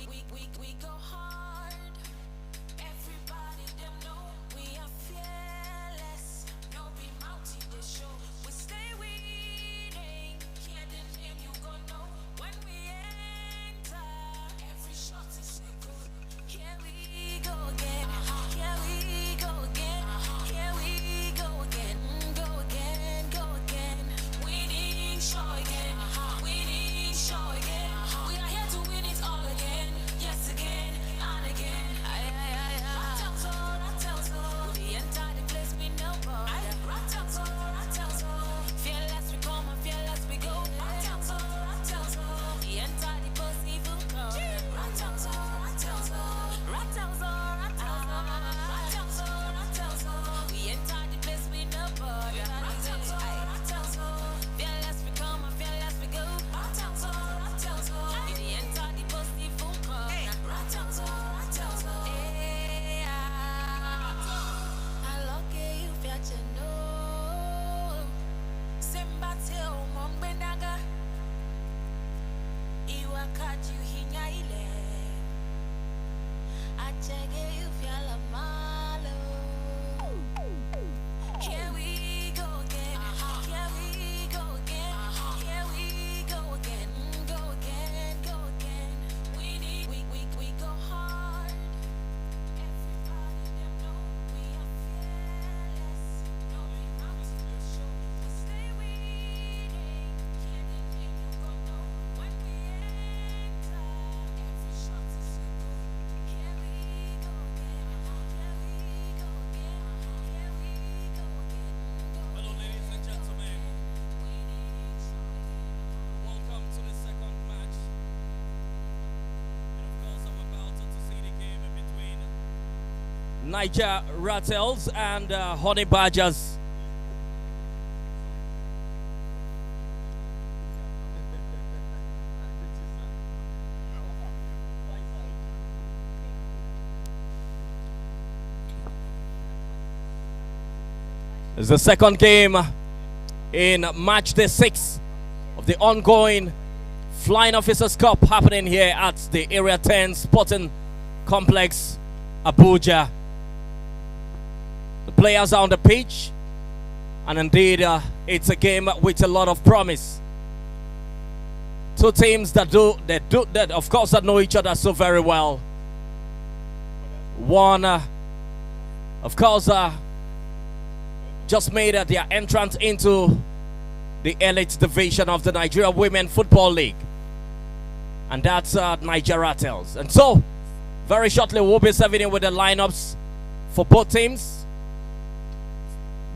We go hard. Everybody them know we are fearless. No be mountain the show. We stay winning. Hear the name you gon' know when we enter. Every shot is a goal. Here we go again. Here we go again. Here we go again. Go again. Go again. Winning show again. Winning show again. We are here to win it all again. Yes again and again. Rattles all, rattles all. We enter the place we know about. Rattles all, rattles all. Fearless we come and fearless we go. Rattles all, rattles all. We enter the post evil call. Rattles all, rattles all. Rattles all, rattles all. Rattles all, rattles all. We enter the place we know about. Rattles all, rattles all. Fearless we come and fearless we go. Rattles all, rattles all. We enter the post evil call. Rattles all, rattles all. I look at you, fetch a no. Simba tell mom benaga. Iwa kaju hinya ile. I check you, feel a malo. Here we go again. Here we go again. Here we go again. Go again. Go again. We go hard. Everybody them know we are fearless. No be mountain the show. We stay winning. Hear the name you gon' know when we enter. Every shot is a goal. Here we go again. Here we go again. Here we go again. Hello, ladies and gentlemen. Welcome to the second match. And of course, I'm about to see the game in between NAIJA RATELS and Honey Badgers. It's the second game in match day 6 of the ongoing Flying Officers Cup happening here at the Area 10 Sporting Complex, Abuja. The players are on the pitch, and indeed it's a game with a lot of promise. Two teams that of course that know each other so very well. One of course just made their entrance into the elite division of the Nigeria Women Football League, and that's NAIJA RATELS. And so very shortly we'll be serving in with the lineups for both teams.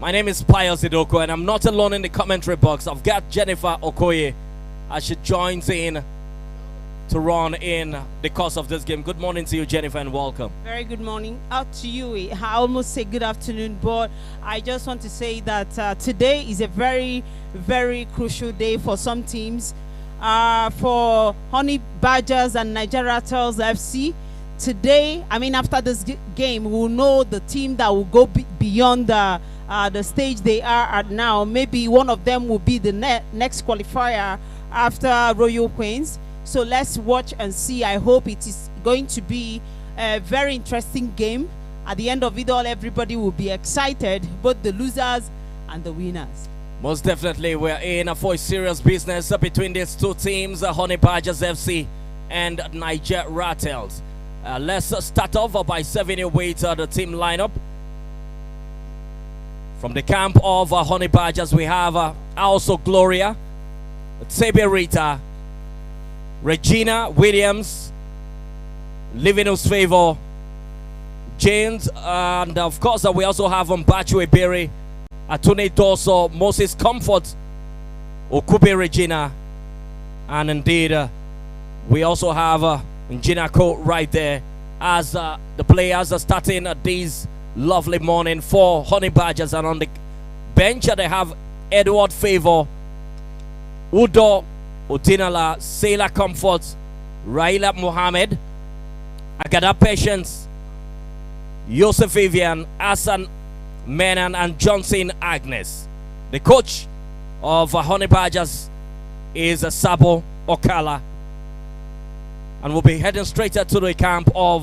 My name is Pius Idoko, and I'm not alone in the commentary box. I've got Jennifer Okoye as she joins in to run in the course of this game. Good morning to you, Jennifer, and welcome. Very good morning. Out to you. I almost say good afternoon, but I just want to say that today is a very, very crucial day for some teams. For Honey Badgers and NAIJA RATELS FC, today, after this game, we'll know the team that will go beyond the stage they are at now. Maybe one of them will be the next qualifier after Royal Queens. So let's watch and see. I hope it is going to be a very interesting game. At the end of it all, everybody will be excited, both the losers and the winners. Most definitely, we're in for a serious business between these two teams, Honey Badgers FC and NAIJA RATELS. Let's start off by serving you with the team lineup. From the camp of Honey Badgers, we have also Gloria, Tebe Rita, Regina Williams, Livinus Favor, James, and of course we also have Mbachu Ebere, Atune Doso, Moses Comfort, Okupe Regina, and indeed we also have Njinako right there as the players are starting this lovely morning for Honey Badgers. And on the bench they have Edward Favor, Udo Otinala, Sailor Comfort, Raila Mohammed, Agada Patience, Joseph Vivian, Hassan Menan, and Johnson Agnes. The coach of Honey Badgers is Sabo Okala. and we'll be heading straight to the camp of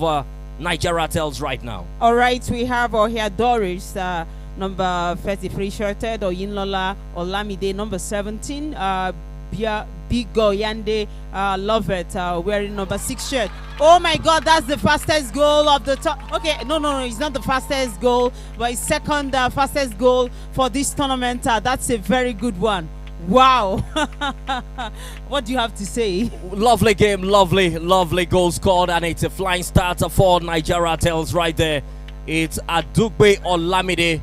NAIJA RATELS right now. All right, we have here Doris, number 33 shirted, Oyinlola Olamide, number 17, Bigo Yande Lovett, wearing number 6 shirt. Oh my God, that's the fastest goal of the okay, no, it's not the fastest goal, but it's second fastest goal for this tournament. That's a very good one. Wow. What do you have to say? Lovely game, lovely goal scored, and it's a flying starter for NAIJA RATELS right there. It's Adugbe Olamide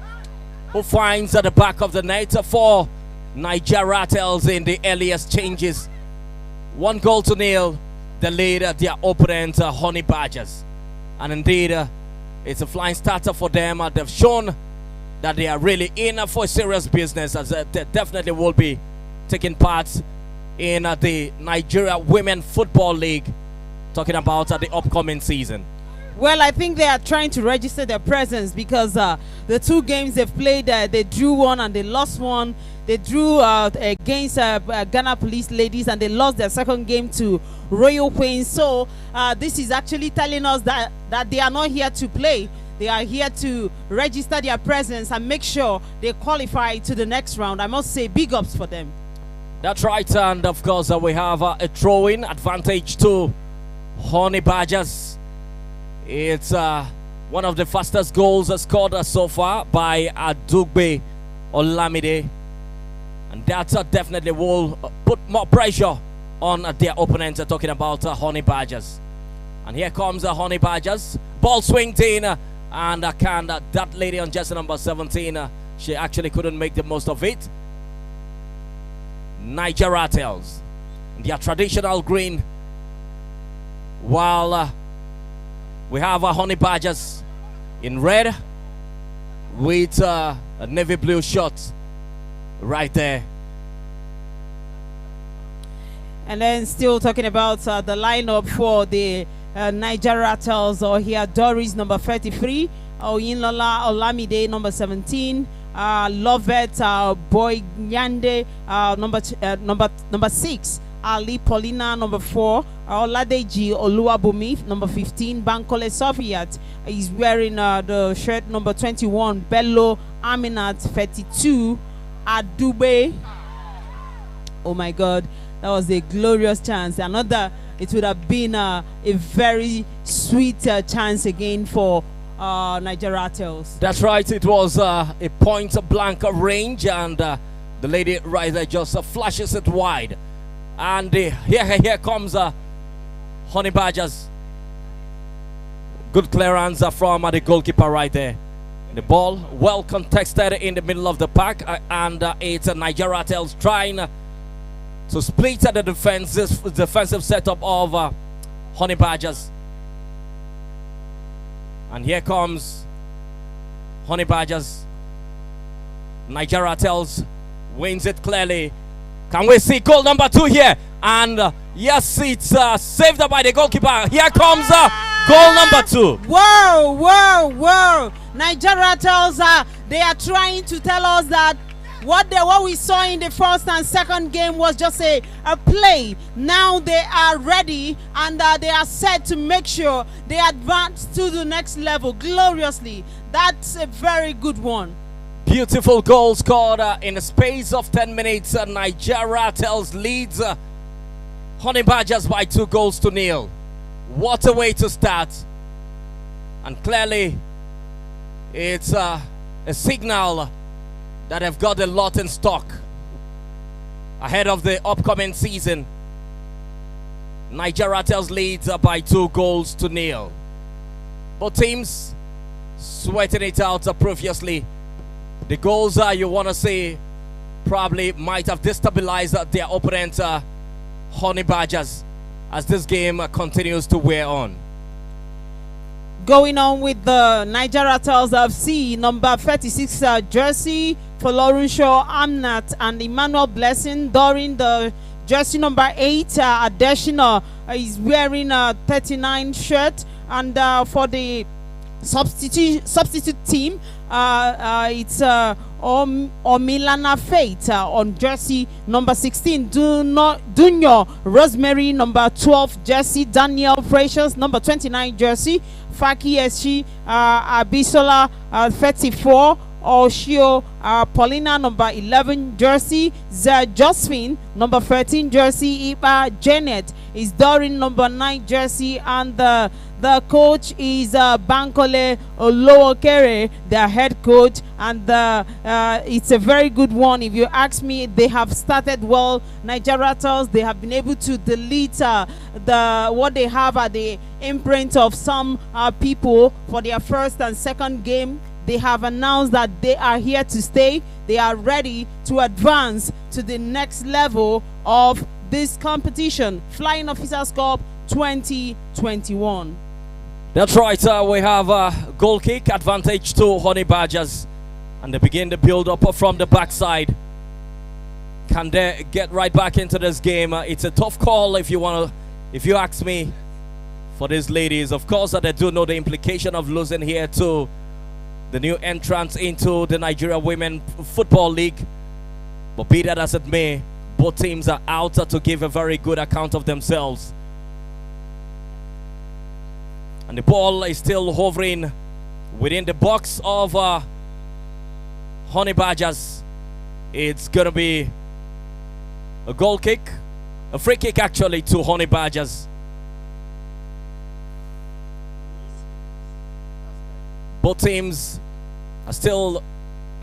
who finds at the back of the net for NAIJA RATELS in the earliest changes. 1-0, the lead their opponent, Honey Badgers. And indeed, it's a flying starter for them. They've shown that they are really in for serious business, as they definitely will be taking part in the Nigeria Women Football League, talking about the upcoming season. Well, I think they are trying to register their presence, because the 2 games they've played, they drew one and they lost one. They drew against Ghana Police Ladies, and they lost their second game to Royal Queens. So this is actually telling us that they are not here to play. They are here to register their presence and make sure they qualify to the next round. I must say, big ups for them. That's right, and of course we have a throw-in advantage to Honey Badgers. It's one of the fastest goals scored so far by Adugbe Olamide, and that definitely will put more pressure on their opponents, talking about Honey Badgers. And here comes Honey Badgers. Ball swinged in, and that lady on jersey number 17, she actually couldn't make the most of it. NAIJA RATELS, their traditional green, while we have Honey Badgers in red with a navy blue shot right there. And then still talking about the lineup for the NAIJA RATELS, or here Doris, number 33, Oyinlola Olamide, number 17, Lovett Boynyande, number 6, Ali Paulina, number 4, Oladeji Oluwabumi, number 15, Bankole Sofiat is wearing the shirt number 21, Bello Aminat 32, Adube. Oh my God, that was a glorious chance. Another, it would have been a very sweet chance again for NAIJA RATELS. That's right, it was a point blank range, and the lady right there just flashes it wide. And here comes Honey Badgers. Good clearance from the goalkeeper right there. The ball well contested in the middle of the pack, and it's NAIJA RATELS trying to split the defensive setup of Honey Badgers. And here comes Honey Badgers. NAIJA RATELS wins it clearly. Can we see goal number 2 here? And yes, it's saved by the goalkeeper. Here comes goal number 2. Whoa. NAIJA RATELS, they are trying to tell us that what we saw in the first and second game was just a play. Now they are ready, and they are set to make sure they advance to the next level gloriously. That's a very good one. Beautiful goal scored in the space of 10 minutes. NAIJA RATELS leads Honey Badgers by 2-0. What a way to start. And clearly, it's a signal that have got a lot in stock ahead of the upcoming season. NAIJA RATELS leads by 2-0. Both teams sweating it out previously. The goals you want to see probably might have destabilized their opponent, Honey Badgers, as this game continues to wear on. Going on with the NAIJA RATELS FC, number 36 jersey for Lorunshaw Amnat and Emmanuel Blessing. During the jersey number 8, Adeshina is wearing a 39 shirt, and for the substitute team, it's Omilana Faith on jersey number 16. Dunyo Rosemary number 12 jersey. Daniel Precious number 29 jersey. Faki SG Abisola 34. Oshio Paulina number 11 jersey. Josephine number 13 jersey. Iba Janet is Dorin number 9 jersey, and the coach is Bankole Olowokere, their head coach, and it's a very good one. If you ask me, they have started well. NAIJA RATELS, they have been able to delete what they have at the imprint of some people for their first and second game. They have announced that they are here to stay. They are ready to advance to the next level of this competition, Flying Officers Cup 2021. That's right. We have a goal kick advantage to Honey Badgers, and they begin to build up from the backside. Can they get right back into this game? It's a tough call if you ask me, for these ladies. Of course, they do know the implication of losing here to the new entrance into the Nigeria Women Football League. But be that as it may, both teams are out to give a very good account of themselves. And the ball is still hovering within the box of Honey Badgers. It's going to be a goal kick, a free kick actually, to Honey Badgers. Both teams are still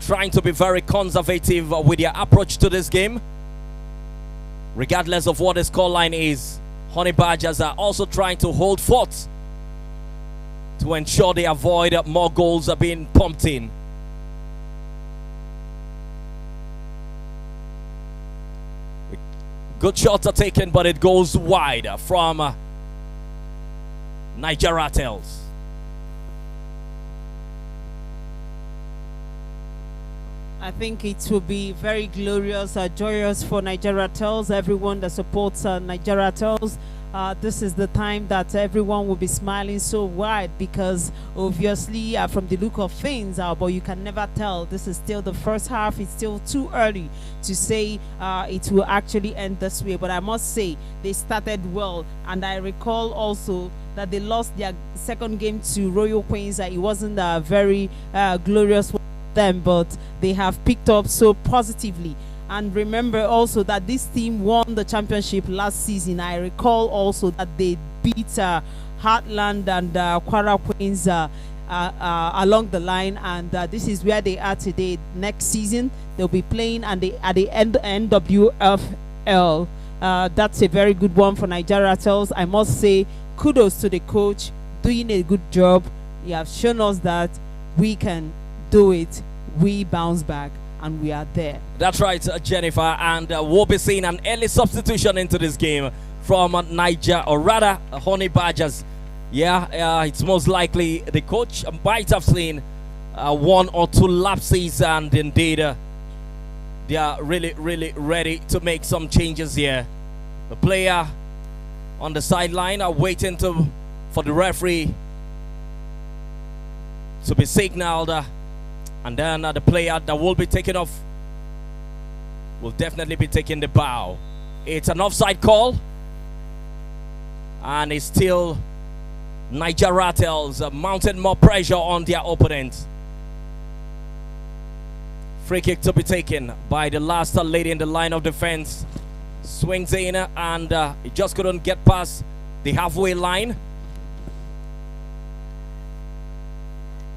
trying to be very conservative with their approach to this game. Regardless of what the scoreline is, Honey Badgers are also trying to hold forth to ensure they avoid more goals being pumped in. Good shots are taken, but it goes wide from NAIJA RATELS. I think it will be very glorious, joyous for NAIJA RATELS, everyone that supports NAIJA RATELS. This is the time that everyone will be smiling so wide, because obviously from the look of things, but you can never tell. This is still the first half. It's still too early to say it will actually end this way. But I must say they started well, and I recall also that they lost their second game to Royal Queens. It wasn't very glorious for them, but they have picked up so positively. And remember also that this team won the championship last season. I recall also that they beat Heartland and Kwara Queens along the line, and this is where they are today. Next season they'll be playing at the NWFL. That's a very good one for NAIJA RATELS. I must say kudos to the coach, doing a good job. He has shown us that we can do it. We bounce back, and we are there. That's right, Jennifer, and we'll be seeing an early substitution into this game from NAIJA, or rather Honey Badgers. Yeah, it's most likely the coach might have seen one or two lapses, and indeed they are really ready to make some changes here. The player on the sideline are waiting for the referee to be signaled. And then the player that will be taking off will definitely be taking the bow. It's an offside call. And it's still NAIJA RATELS mounting more pressure on their opponent. Free kick to be taken by the last lady in the line of defense. Swings in, and it just couldn't get past the halfway line.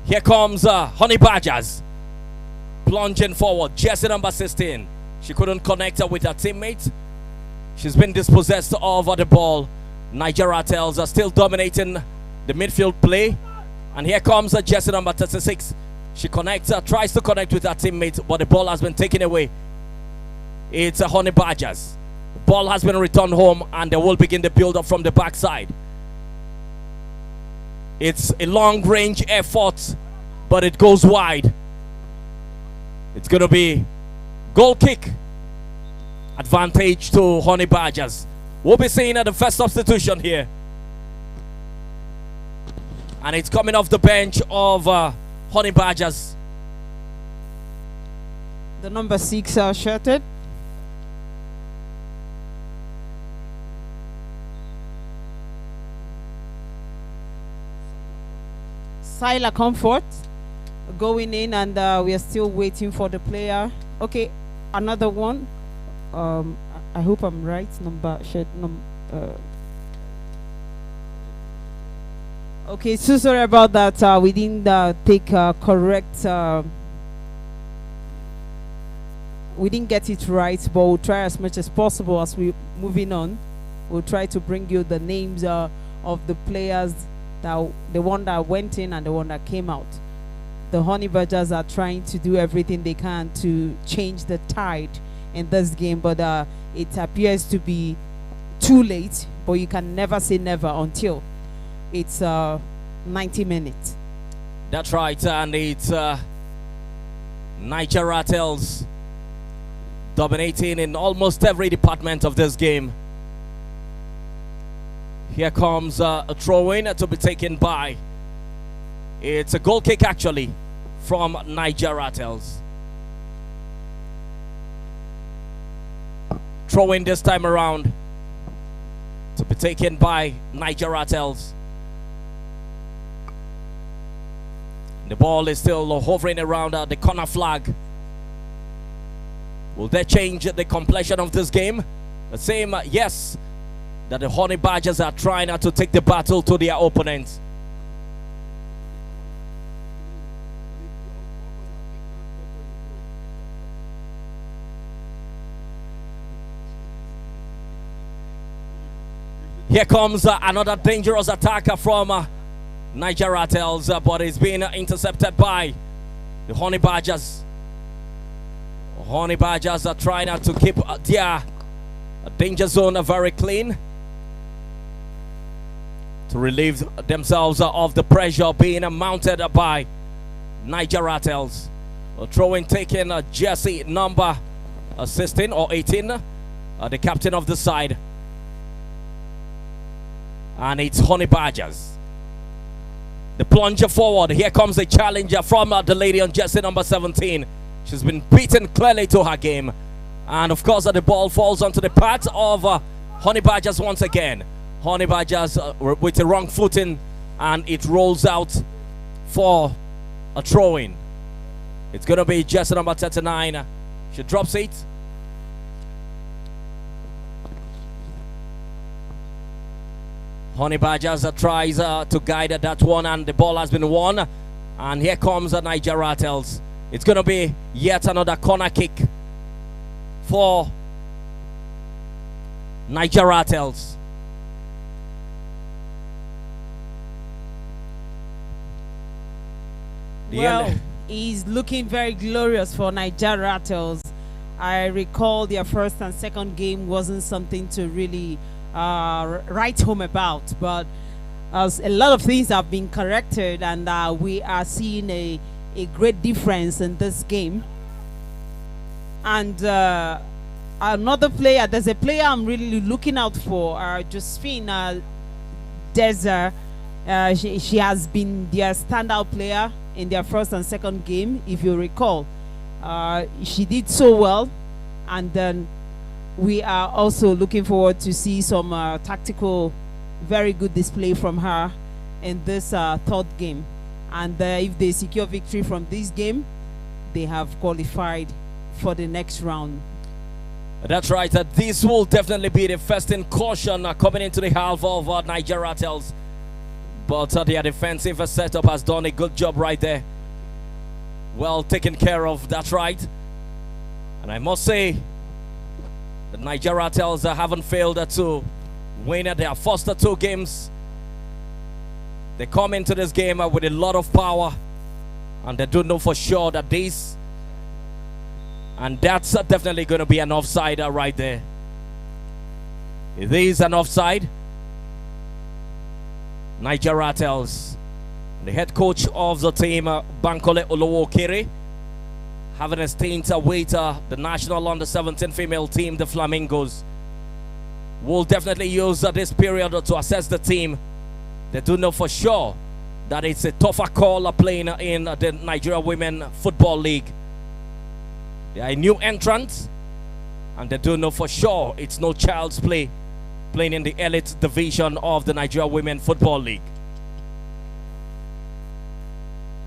Here comes Honey Badgers plunging forward. Jersey number 16. She couldn't connect with her teammate. She's been dispossessed of the ball. NAIJA RATELS are still dominating the midfield play. And here comes jersey number 36. She connects, tries to connect with her teammate, but the ball has been taken away. It's Honey Badgers. The ball has been returned home, and they will begin the build-up from the backside. It's a long-range effort, but it goes wide. It's going to be goal kick advantage to Honey Badgers. We'll be seeing the first substitution here. And it's coming off the bench of Honey Badgers. The number 6 shirted. Sila Comfort going in, and we are still waiting for the player. Okay, another one. I hope I'm right. Okay, so sorry about that. We didn't take correct. We didn't get it right, but we'll try as much as possible as we moving on. We'll try to bring you the names of the players, that the one that went in and the one that came out. The Honey Badgers are trying to do everything they can to change the tide in this game, but it appears to be too late. But you can never say never until it's 90 minutes. That's right, and it's NAIJA RATELS dominating in almost every department of this game. Here comes a throw-in to be taken by. It's a goal kick actually from NAIJA RATELS. Throw-in this time around to be taken by NAIJA RATELS. The ball is still hovering around the corner flag. Will they change the complexion of this game? The same, yes, that the Honey Badgers are trying to take the battle to their opponents. Here comes another dangerous attacker from NAIJA RATELS, but it's been intercepted by the Honey Badgers. Honey Badgers are trying to keep their danger zone very clean to relieve themselves of the pressure being mounted by NAIJA RATELS. Throwing taken jersey number 16 or 18, the captain of the side. And it's Honey Badgers. The plunger forward. Here comes the challenger from the lady on jersey number 17. She's been beaten clearly to her game. And of course, the ball falls onto the path of Honey Badgers once again. Honey Badgers with a wrong footing, and it rolls out for a throw-in. It's going to be jersey number 39. She drops it. Honey Badgers tries to guide that one, and the ball has been won. And here comes NAIJA RATELS. It's going to be yet another corner kick for NAIJA RATELS. Well, he's looking very glorious for NAIJA RATELS. I recall their first and second game wasn't something to really write home about, but as a lot of things have been corrected, and we are seeing a great difference in this game. And another player, there's a player I'm really looking out for, Josephine Deza. She has been their standout player in their first and second game, if you recall. She did so well, and then we are also looking forward to see some tactical, very good display from her in this third game. And if they secure victory from this game, they have qualified for the next round. That's right. This will definitely be the first in caution coming into the half of NAIJA RATELS. But their defensive setup has done a good job right there. Well taken care of, that's right. And I must say, the NAIJA RATELS haven't failed to win their first two games. They come into this game with a lot of power, and they do know for sure that this, and that's definitely going to be an offside right there. It is an offside. NAIJA RATELS, the head coach of the team, Bankole Olowokere, having a stint with the national under-17 female team, the Flamingos, will definitely use this period to assess the team. They do know for sure that it's a tougher call playing in the Nigeria Women Football League. They are a new entrant, and they do know for sure it's no child's play playing in the elite division of the Nigeria Women Football League.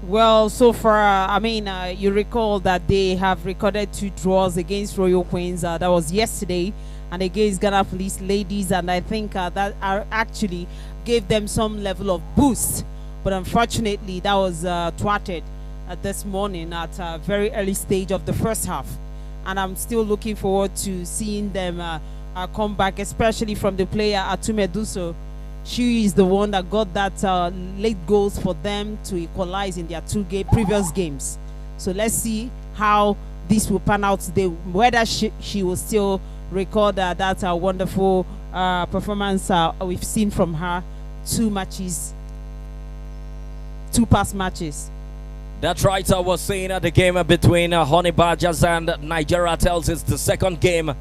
Well, so far, you recall that they have recorded 2 draws against Royal Queens. That was yesterday, and against Ghana Police Ladies, and I think that actually gave them some level of boost. But unfortunately, that was thwarted this morning at a very early stage of the first half. And I'm still looking forward to seeing them come back, especially from the player Atumeduso. She is the one that got that late goals for them to equalize in their 2 previous games. So let's see how this will pan out today, whether she will still record that wonderful performance we've seen from her. 2 past matches. That's right. I was saying the game between Honey Badgers and NAIJA RATELS is the second game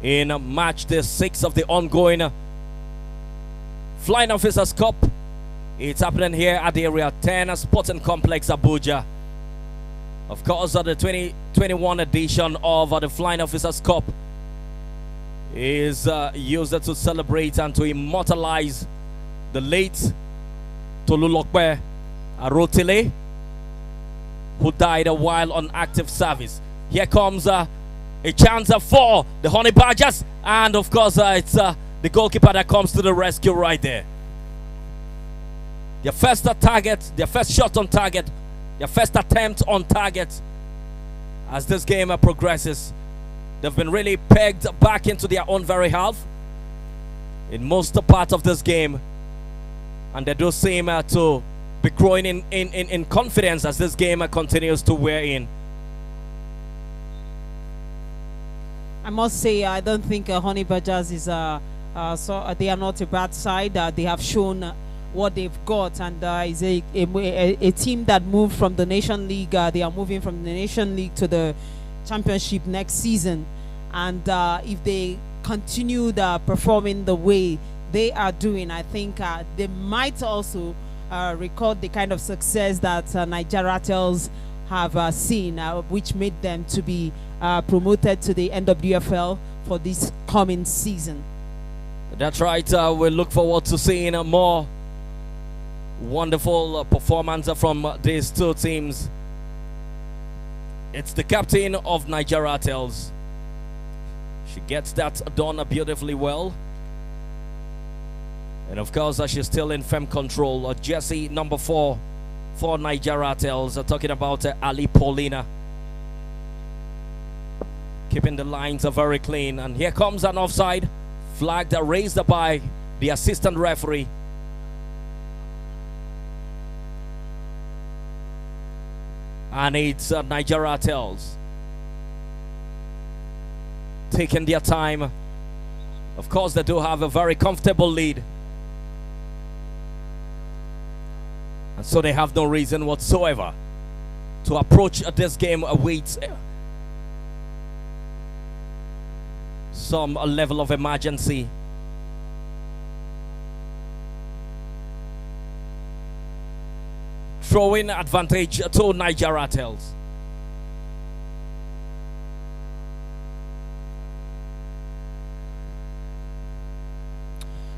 in match day 6 of the ongoing Flying Officers Cup. It's happening here at the Area 10 Sporting Complex, Abuja. Of course, the 2021 edition of the Flying Officers Cup is used to celebrate and to immortalize the late Tolulokpe Arotile, who died while on active service. Here comes a chance for the Honey Badgers, and of course it's the goalkeeper that comes to the rescue right there. Their first target, their first shot on target, their first attempt on target. As this game progresses, they've been really pegged back into their own very half in most part of this game, and they do seem to be growing in confidence as this game continues to wear in. I must say, I don't think Honey Badgers is so they are not a bad side. They have shown what they've got, and is a team that moved from the Nation League. They are moving from the Nation League to the Championship next season, and if they continue performing the way they are doing, I think they might also record the kind of success that NAIJA RATELS have seen, which made them to be promoted to the NWFL for this coming season. That's right. We look forward to seeing a more wonderful performance from these 2 teams. It's the captain of NAIJA RATELS. She gets that done beautifully well. And of course, she's still in firm control. Jersey number 4 for NAIJA RATELS. Talking about Ali Paulina. Keeping the lines very clean. And here comes an offside flag that raised by the assistant referee. And it's NAIJA RATELS taking their time. Of course, they do have a very comfortable lead, and so they have no reason whatsoever to approach this game with some level of emergency. Throwing advantage to NAIJA RATELS.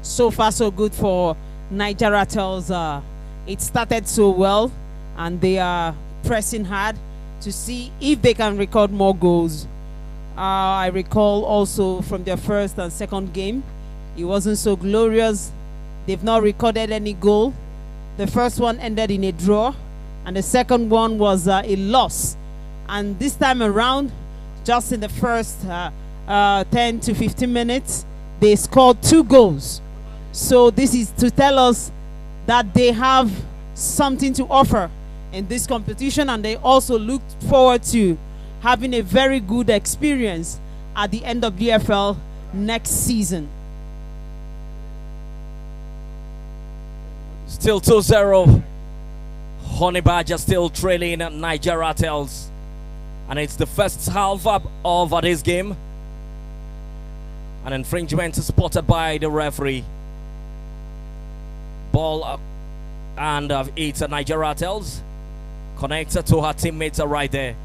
So far, so good for NAIJA RATELS. It started so well, and they are pressing hard to see if they can record more goals. I recall also from their first and second game, it wasn't so glorious. They've not recorded any goal. The first one ended in a draw, and the second one was a loss. And this time around, just in the first 10 to 15 minutes, they scored 2 goals. So this is to tell us that they have something to offer in this competition, and they also look forward to having a very good experience at the NWFL next season. Still 2-0. Honey Badger still trailing NAIJA RATELS. And it's the first half of this game. An infringement spotted by the referee. Ball up, and it's NAIJA RATELS connected to her teammates right there.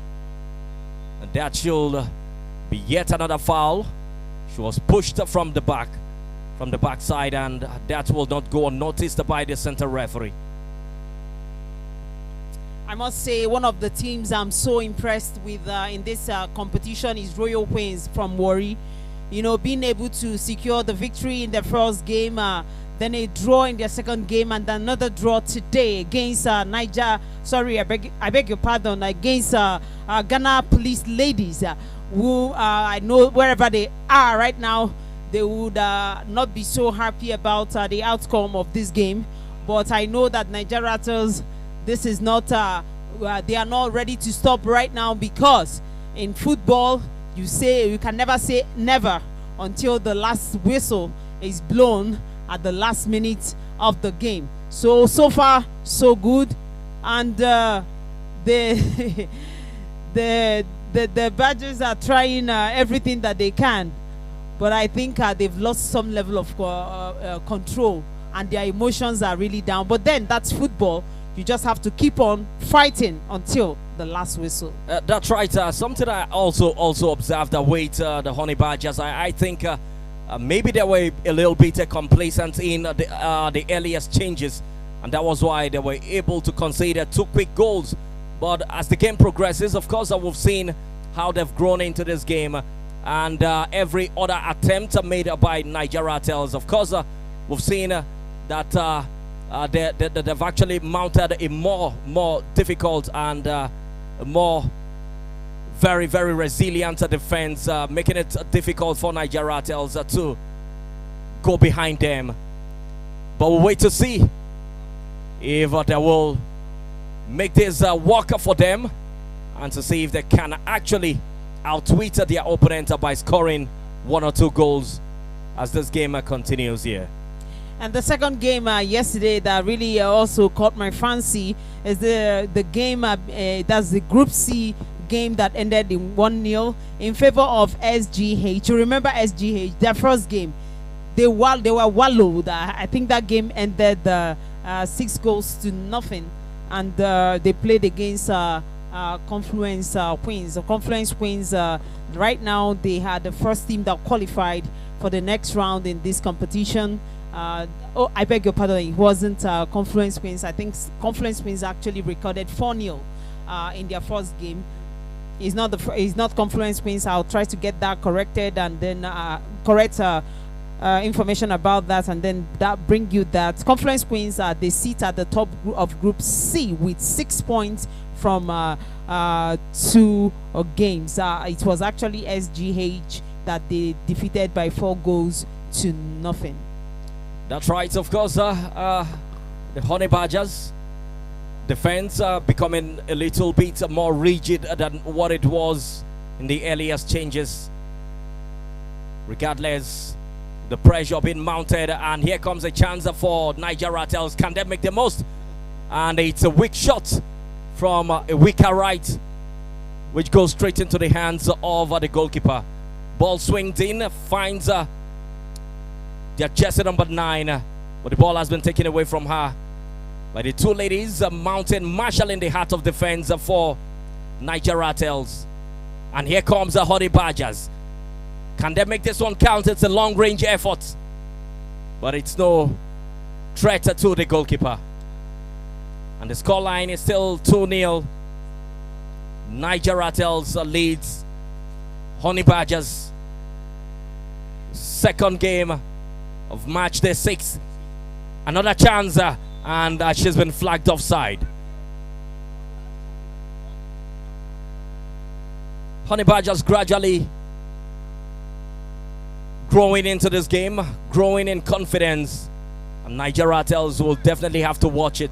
And that should be yet another foul. She was pushed from the backside, and that will not go unnoticed by the center referee. I must say, one of the teams I'm so impressed with in this competition is Royal Queens from Warri. You know, being able to secure the victory in their first game, then a draw in their second game, and another draw today against NAIJA. Sorry, I beg your pardon, against Ghana Police Ladies, who I know wherever they are right now, they would not be so happy about the outcome of this game. But I know that NAIJA RATELS, this is not, they are not ready to stop right now, because in football, you can never say never until the last whistle is blown at the last minute of the game. So far, so good. And the Badgers are trying everything that they can. But I think they've lost some level of control, and their emotions are really down. But then that's football. You just have to keep on fighting until the last whistle. That's right. Something I also observed with the Honey Badgers. I think maybe they were a little bit complacent in the earliest changes, and that was why they were able to concede 2 quick goals. But as the game progresses, of course, we've seen how they've grown into this game, and every other attempt made by NAIJA RATELS. Of course, we've seen that they've actually mounted a more difficult and more very resilient defense, making it difficult for NAIJA RATELS to go behind them. But we'll wait to see if they will make this work for them, and to see if they can actually outwit their opponent by scoring 1 or 2 goals as this game continues here. And the second game yesterday that really also caught my fancy is the game, that's the Group C game that ended in 1-0 in favor of SGH. You remember SGH, their first game, they were wallowed. I think that game ended 6 goals to nothing, and they played against Confluence Queens. Confluence Queens, right now they had the first team that qualified for the next round in this competition. Oh, I beg your pardon, it wasn't Confluence Queens. I think Confluence Queens actually recorded 4-0 in their first game. It's not Confluence Queens. I'll try to get that corrected, and then correct information about that, and then that bring you that Confluence Queens they sit at the top of Group C with 6 points from 2 games. It was actually SGH that they defeated by 4 goals to nothing. That's right. Of course, the Honey Badgers defense becoming a little bit more rigid than what it was in the earliest changes. Regardless, the pressure being mounted, and here comes a chance for NAIJA RATELS. Can they make the most? And it's a weak shot from a weaker right, which goes straight into the hands of the goalkeeper. Ball swings in, finds their jersey number 9, but the ball has been taken away from her by the 2 ladies, mountain marshalling the heart of defense for NAIJA RATELS. And here comes the Honey Badgers. Can they make this one count? It's a long-range effort, but it's no threat to the goalkeeper. And the scoreline is still 2-0. NAIJA RATELS leads Honey Badgers. Second game of match day 6. Another chance, and she's been flagged offside. Honey Badgers gradually growing into this game, growing in confidence, and NAIJA RATELS will definitely have to watch it.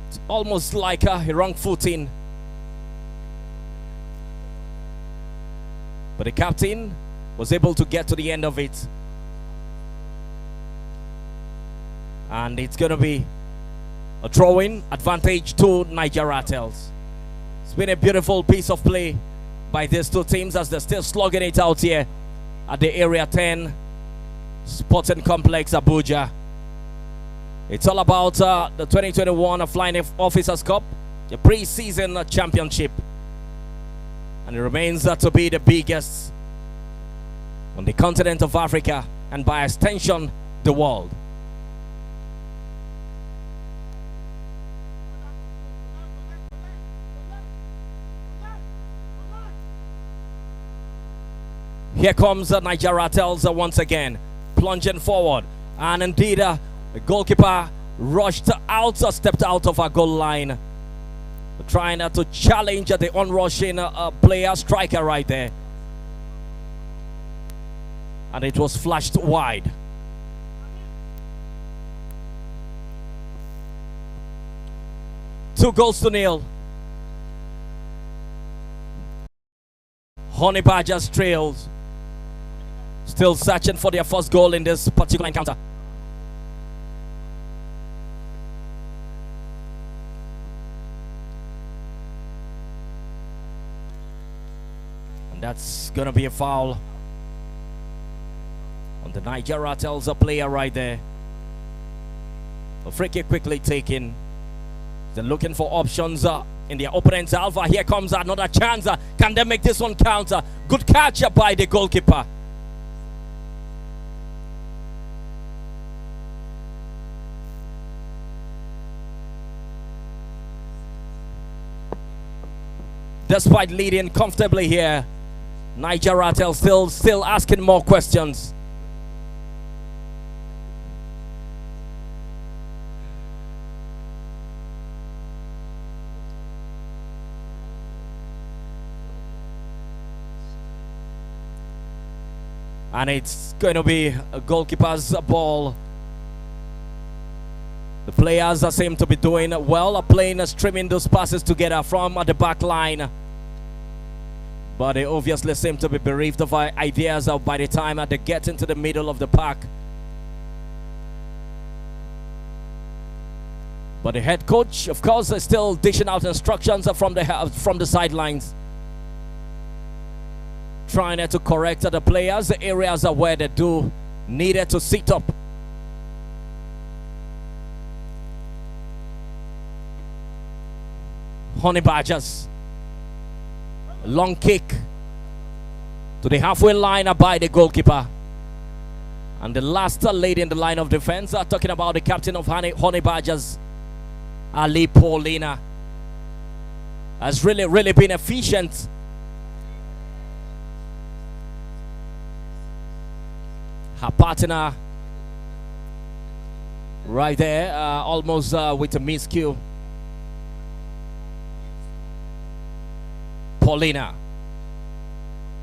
It's almost like a wrong footing, but the captain was able to get to the end of it, and it's going to be a throw-in advantage to NAIJA RATELS. It's been a beautiful piece of play by these 2 teams as they're still slugging it out here at the Area 10 Sporting Complex, Abuja. It's all about the 2021 Flying Officers Cup, the pre-season championship. And it remains to be the biggest on the continent of Africa and by extension, the world. Here comes NAIJA RATELS once again, plunging forward. And indeed, the goalkeeper rushed out, stepped out of our goal line, trying to challenge the onrushing player, striker right there. And it was flashed wide. Two goals to nil. Honey Badgers trails. Still searching for their first goal in this particular encounter. And that's going to be a foul on the NAIJA RATELS player right there. A free kick quickly taken. They're looking for options in their opponent's alpha. Here comes another chance. Can they make this one count? Good catch by the goalkeeper. Despite leading comfortably here, NAIJA RATELS still asking more questions. And it's going to be a goalkeeper's ball. The players seem to be doing well, playing, streaming those passes together from the back line. But they obviously seem to be bereaved of ideas by the time they get into the middle of the park. But the head coach, of course, is still dishing out instructions from the sidelines, trying to correct the players, the areas where they do needed to sit up. Honey Badgers. Long kick to the halfway line by the goalkeeper. And the last lady in the line of defense, talking about the captain of Honey Badgers, Ali Paulina, has really been efficient. Her partner right there, almost with a miscue. Paulina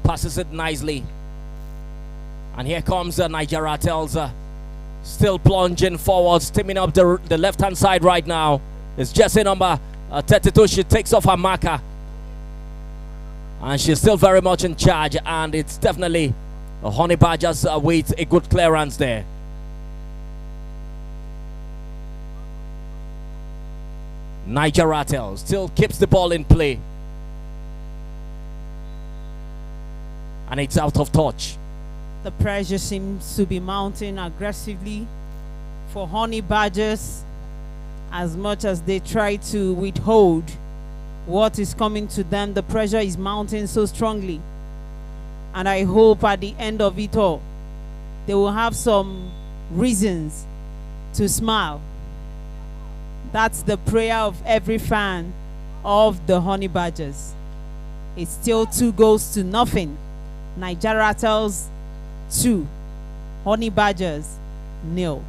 passes it nicely. And here comes NAIJA RATELS, still plunging forward, steaming up the left-hand side right now. It's Jesse number 32. She takes off her marker. And she's still very much in charge. And it's definitely Honey Badgers with a good clearance there. NAIJA RATELS still keeps the ball in play. And it's out of touch. The pressure seems to be mounting aggressively for Honey Badgers, as much as they try to withhold what is coming to them. The pressure is mounting so strongly. And I hope at the end of it all, they will have some reasons to smile. That's the prayer of every fan of the Honey Badgers. It's still 2 goals to nothing. NAIJA RATELS 2, Honey Badgers 0.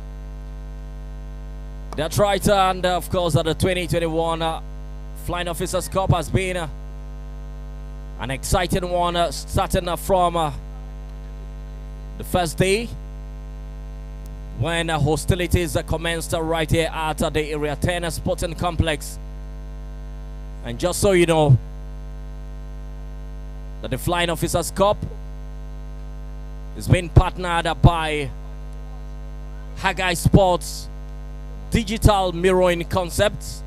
That's right, and of course the 2021 Flying Officers Cup has been an exciting one, starting from the first day when hostilities commenced right here at the Area 10 Sporting Complex. And just so you know, that the Flying Officers Cup is being partnered by Haggai Sports, Digital Mirroring Concepts,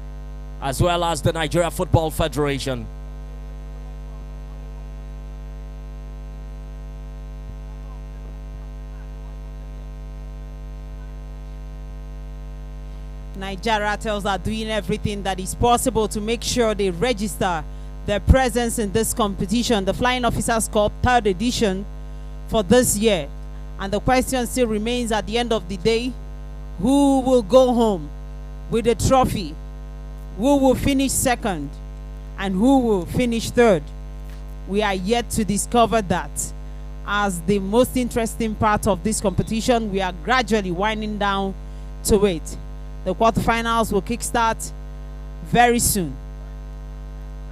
as well as the Nigeria Football Federation. NAIJA RATELS are doing everything that is possible to make sure they register their presence in this competition, the Flying Officers Cup 3rd edition for this year. And the question still remains at the end of the day, who will go home with a trophy? Who will finish 2nd? And who will finish 3rd? We are yet to discover that. As the most interesting part of this competition, we are gradually winding down to it. The quarterfinals will kickstart very soon.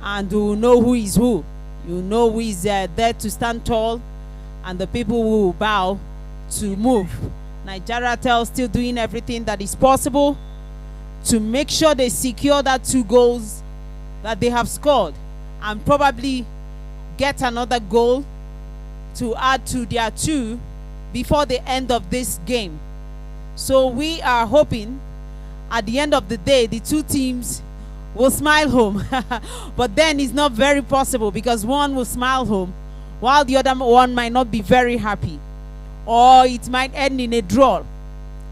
And we will know who is who. You know who is there to stand tall, and the people who will bow to move. NAIJA RATELS still doing everything that is possible to make sure they secure that 2 goals that they have scored, and probably get another goal to add to their 2 before the end of this game. So we are hoping at the end of the day the 2 teams will smile home. But then it's not very possible, because one will smile home while the other one might not be very happy, or it might end in a draw.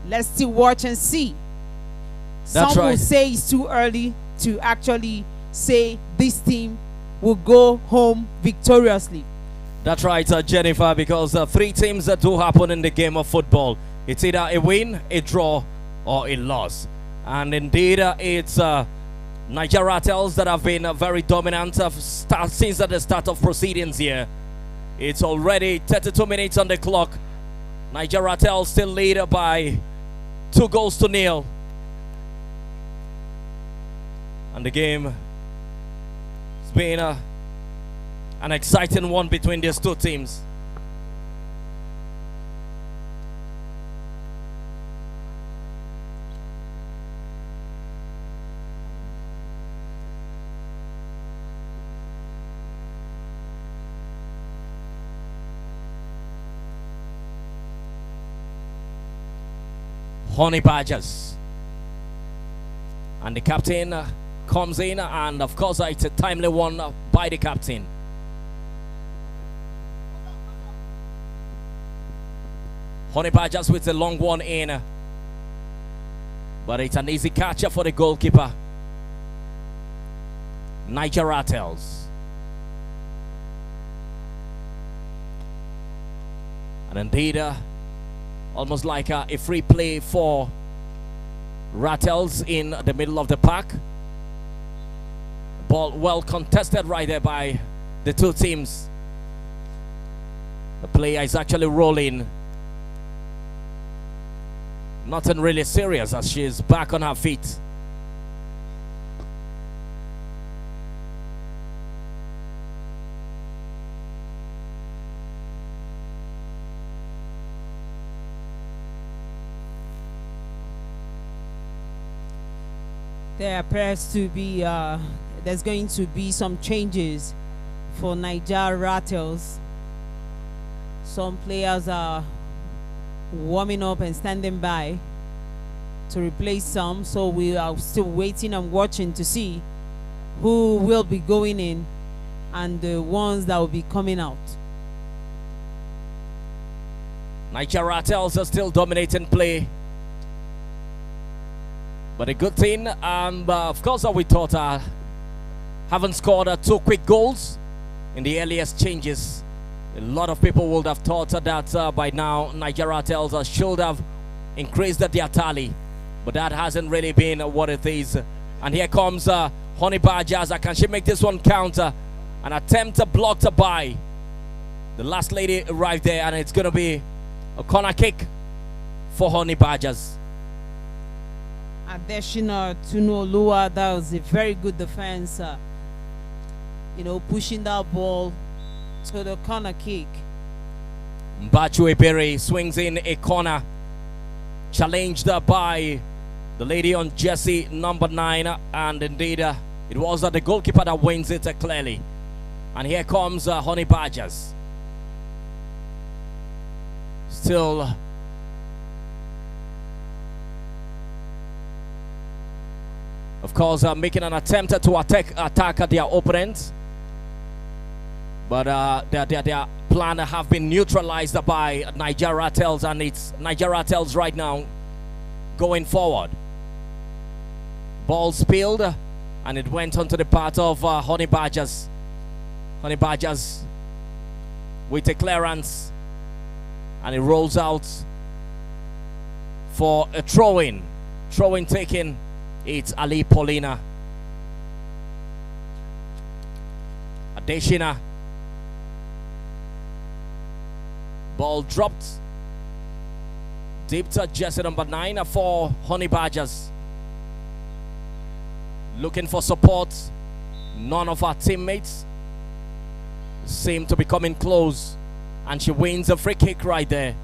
Let's still watch and see. That's Some right. will say it's too early to actually say this team will go home victoriously. That's right, Jennifer, because 3 teams that do happen in the game of football. It's either a win, a draw, or a loss. And indeed, it's NAIJA RATELS that have been very dominant since the start of proceedings here. It's already 32 minutes on the clock. NAIJA RATELS still lead by 2-0. And the game has been an exciting one between these 2 teams. Honey Badgers, and the captain comes in, and of course it's a timely one by the captain. Honey Badgers with a long one in, but it's an easy catcher for the goalkeeper, NAIJA RATELS. And indeed, almost like a free play for RATELS in the middle of the pack. Ball well contested right there by the 2 teams. The player is actually rolling. Nothing really serious as she is back on her feet. There appears to be there's going to be some changes for NAIJA RATELS. Some players are warming up and standing by to replace some, so we are still waiting and watching to see who will be going in and the ones that will be coming out. NAIJA RATELS are still dominating play. But a good thing, of course, we thought haven't scored 2 quick goals in the earliest changes. A lot of people would have thought that by now NAIJA RATELS should have increased their tally, but that hasn't really been what it is. And here comes Honey Badgers. Can she make this one count? An attempt blocked by the last lady arrived there, and it's going to be a corner kick for Honey Badgers. Adeshina Tunolua, that was a very good defense, you know, pushing that ball to the corner kick. Mbachu Ebere swings in a corner, challenged by the lady on jersey number 9, and indeed it was the goalkeeper that wins it clearly. And here comes Honey Badgers. Still of course making an attempt to attack their opponents, but their plan have been neutralized by NAIJA RATELS, and it's NAIJA RATELS right now going forward. Ball spilled, and it went onto the part of Honey Badgers. Honey Badgers with a clearance, and it rolls out for a throw-in. Throw-in taken. It's Ali Paulina. Adeshina. Ball dropped deep to jersey number 9 for Honey Badgers. Looking for support. None of our teammates seem to be coming close, and she wins a free kick right there.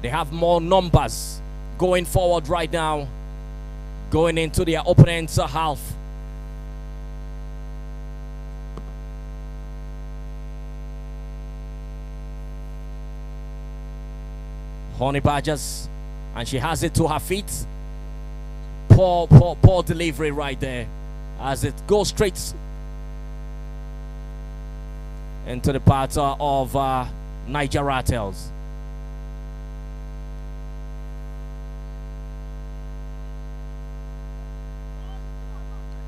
They have more numbers going forward right now, going into their opponent's half. Honey Badgers, and she has it to her feet. Poor delivery right there, as it goes straight into the part of NAIJA RATELS.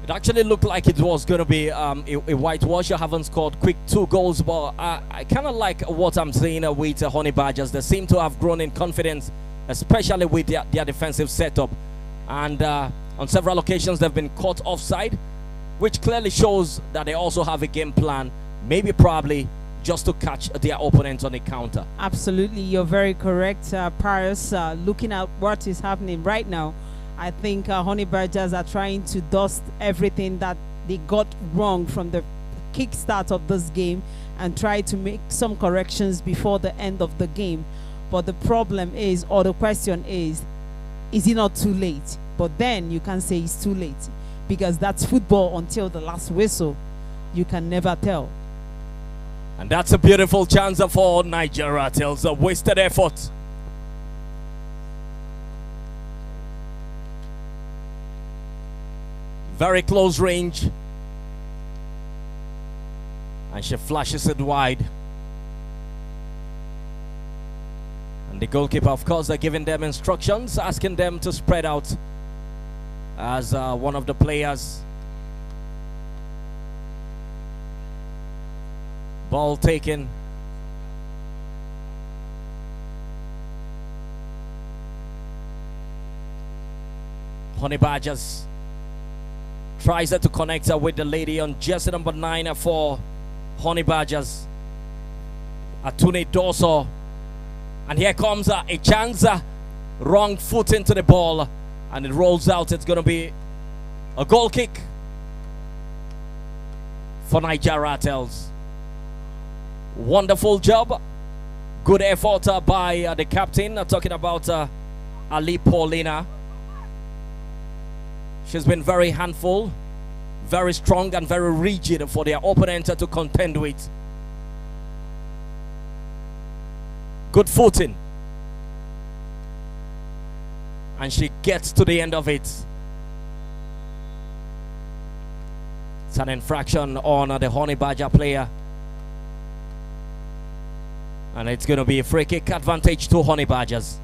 It actually looked like it was going to be a whitewash. I haven't scored quick 2 goals, but I kind of like what I'm seeing with Honey Badgers. They seem to have grown in confidence, especially with their defensive setup. And on several occasions, they've been caught offside, which clearly shows that they also have a game plan, maybe probably just to catch their opponents on the counter. Absolutely, you're very correct, Paris. Looking at what is happening right now, I think Honey Badgers are trying to dust everything that they got wrong from the kickstart of this game and try to make some corrections before the end of the game. But the problem is, or the question is it not too late? But then you can say it's too late, because that's football until the last whistle. You can never tell. And that's a beautiful chance for NAIJA RATELS. A wasted effort. Very close range, and she flashes it wide. And the goalkeeper, of course, are giving them instructions, asking them to spread out as one of the players. Ball taken. Honey Badgers tries to connect her with the lady on jersey number 9 for Honey Badgers, Atune Doso. And here comes a chance, wrong foot into the ball, and it rolls out. It's going to be a goal kick for NAIJA RATELS. Wonderful job. Good effort by the captain, talking about Ali Paulina. She's been very handful, very strong and very rigid for their opponent to contend with. Good footing. And she gets to the end of it. It's an infraction on the Honey Badger player. And it's going to be a free kick advantage to Honey Badgers.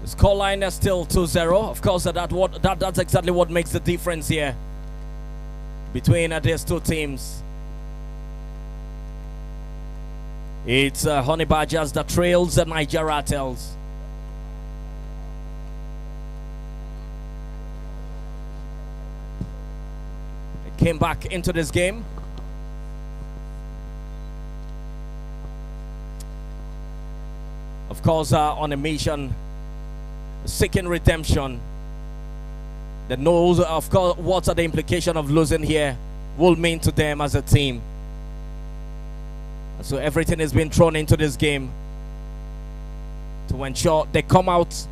Scoreline is still 2-0. Of course, that's exactly what makes the difference here between these two teams. It's Honey Badgers that trails the NAIJA RATELS. They came back into this game. Of course, on a mission seeking redemption. That knows, of course, what are the implications of losing here will mean to them as a team. And so everything is being thrown into this game to ensure they come out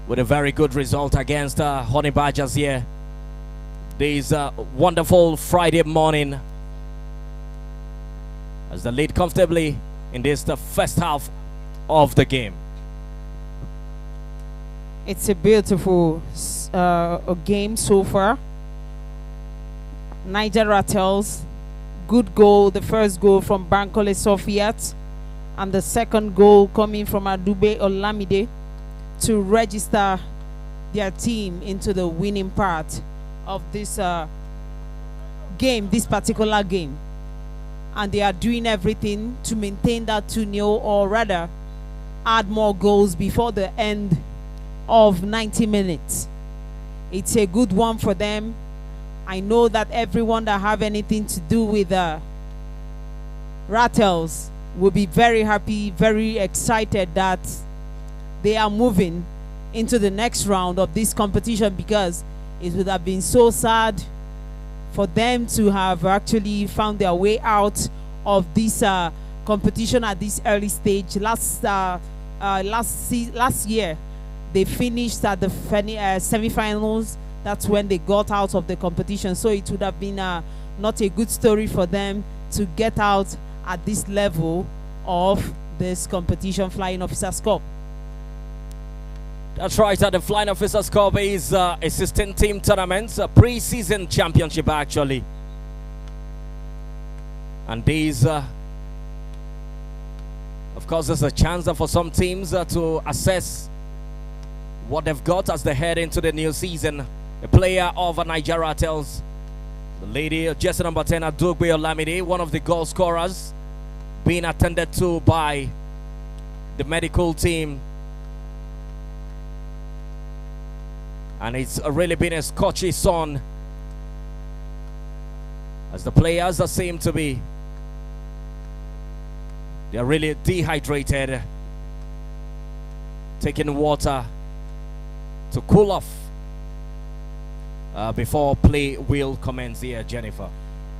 with a very good result against Honey Badgers here. This wonderful Friday morning as they lead comfortably in this the first half of the game. It's a beautiful game so far. NAIJA RATELS, good goal. The first goal from Bankole Sofiat, and the second goal coming from Adube Olamide to register their team into the winning part of this game, this particular game. And they are doing everything to maintain that 2-0, or rather add more goals before the end of 90 minutes. It's a good one for them. I know that everyone that have anything to do with RATELS will be very happy, very excited that they are moving into the next round of this competition, because it would have been so sad for them to have actually found their way out of this competition at this early stage. Last year, they finished at the semi-finals. That's when they got out of the competition. So it would have been not a good story for them to get out at this level of this competition, Flying Officers Cup. That's right, the Flying Officers Cup is a 16-team tournament, a pre-season championship actually. And these, of course, there's a chance for some teams to assess what they've got as they head into the new season. A player of NAIJA RATELS, the lady, jersey number 10, Adugbe Olamide, one of the goal scorers, being attended to by the medical team. And it's really been a scorchy sun as the players seem to be, they're really dehydrated, taking water to cool off before play will commence here, Jennifer.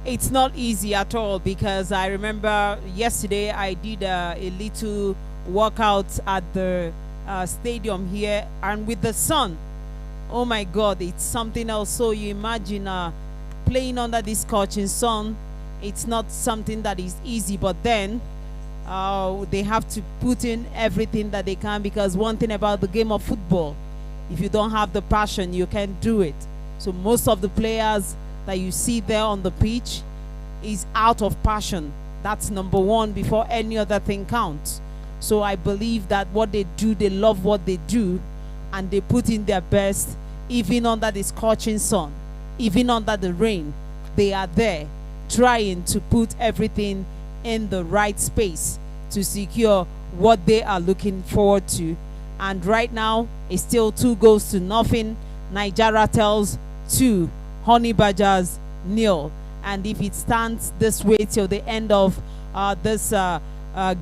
It's not easy at all, because I remember yesterday I did a little workout at the stadium here, and with the sun, oh my God, it's something else. So you imagine playing under this scorching sun. It's not something that is easy, but then they have to put in everything that they can, because one thing about the game of football, if you don't have the passion, you can't do it. So most of the players that you see there on the pitch is out of passion. That's number one before any other thing counts. So I believe that what they do, they love what they do, and they put in their best, even under the scorching sun, even under the rain. They are there trying to put everything in the right space to secure what they are looking forward to. And right now, it's still 2-0. NAIJA RATELS 2, Honey Badgers 0. And if it stands this way till the end of this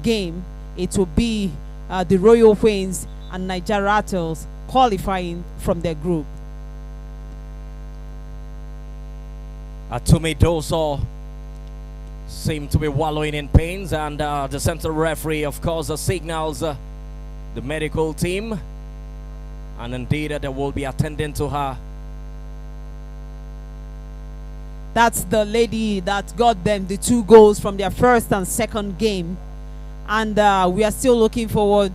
game, it will be the Royal Queens and NAIJA RATELS qualifying from their group. Atumi Doso seem to be wallowing in pains, and the central referee, of course, signals the medical team, and indeed they will be attending to her. That's the lady that got them the 2 goals from their first and second game, and we are still looking forward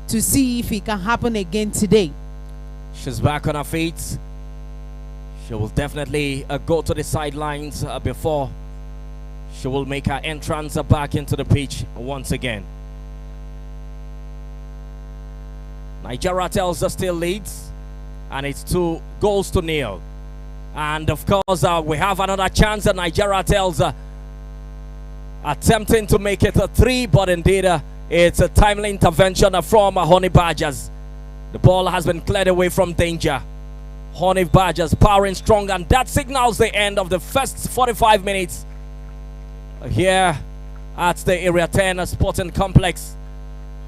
to see if it can happen again today. She's back on her feet. She will definitely go to the sidelines before she will make her entrance back into the pitch once again. NAIJA RATELS still leads, and it's 2-0. And of course, we have another chance at NAIJA RATELS attempting to make it a 3, but indeed it's a timely intervention from Honey Badgers. The ball has been cleared away from danger. Honey Badgers powering strong, and that signals the end of the first 45 minutes here at the Area 10 Sporting Complex.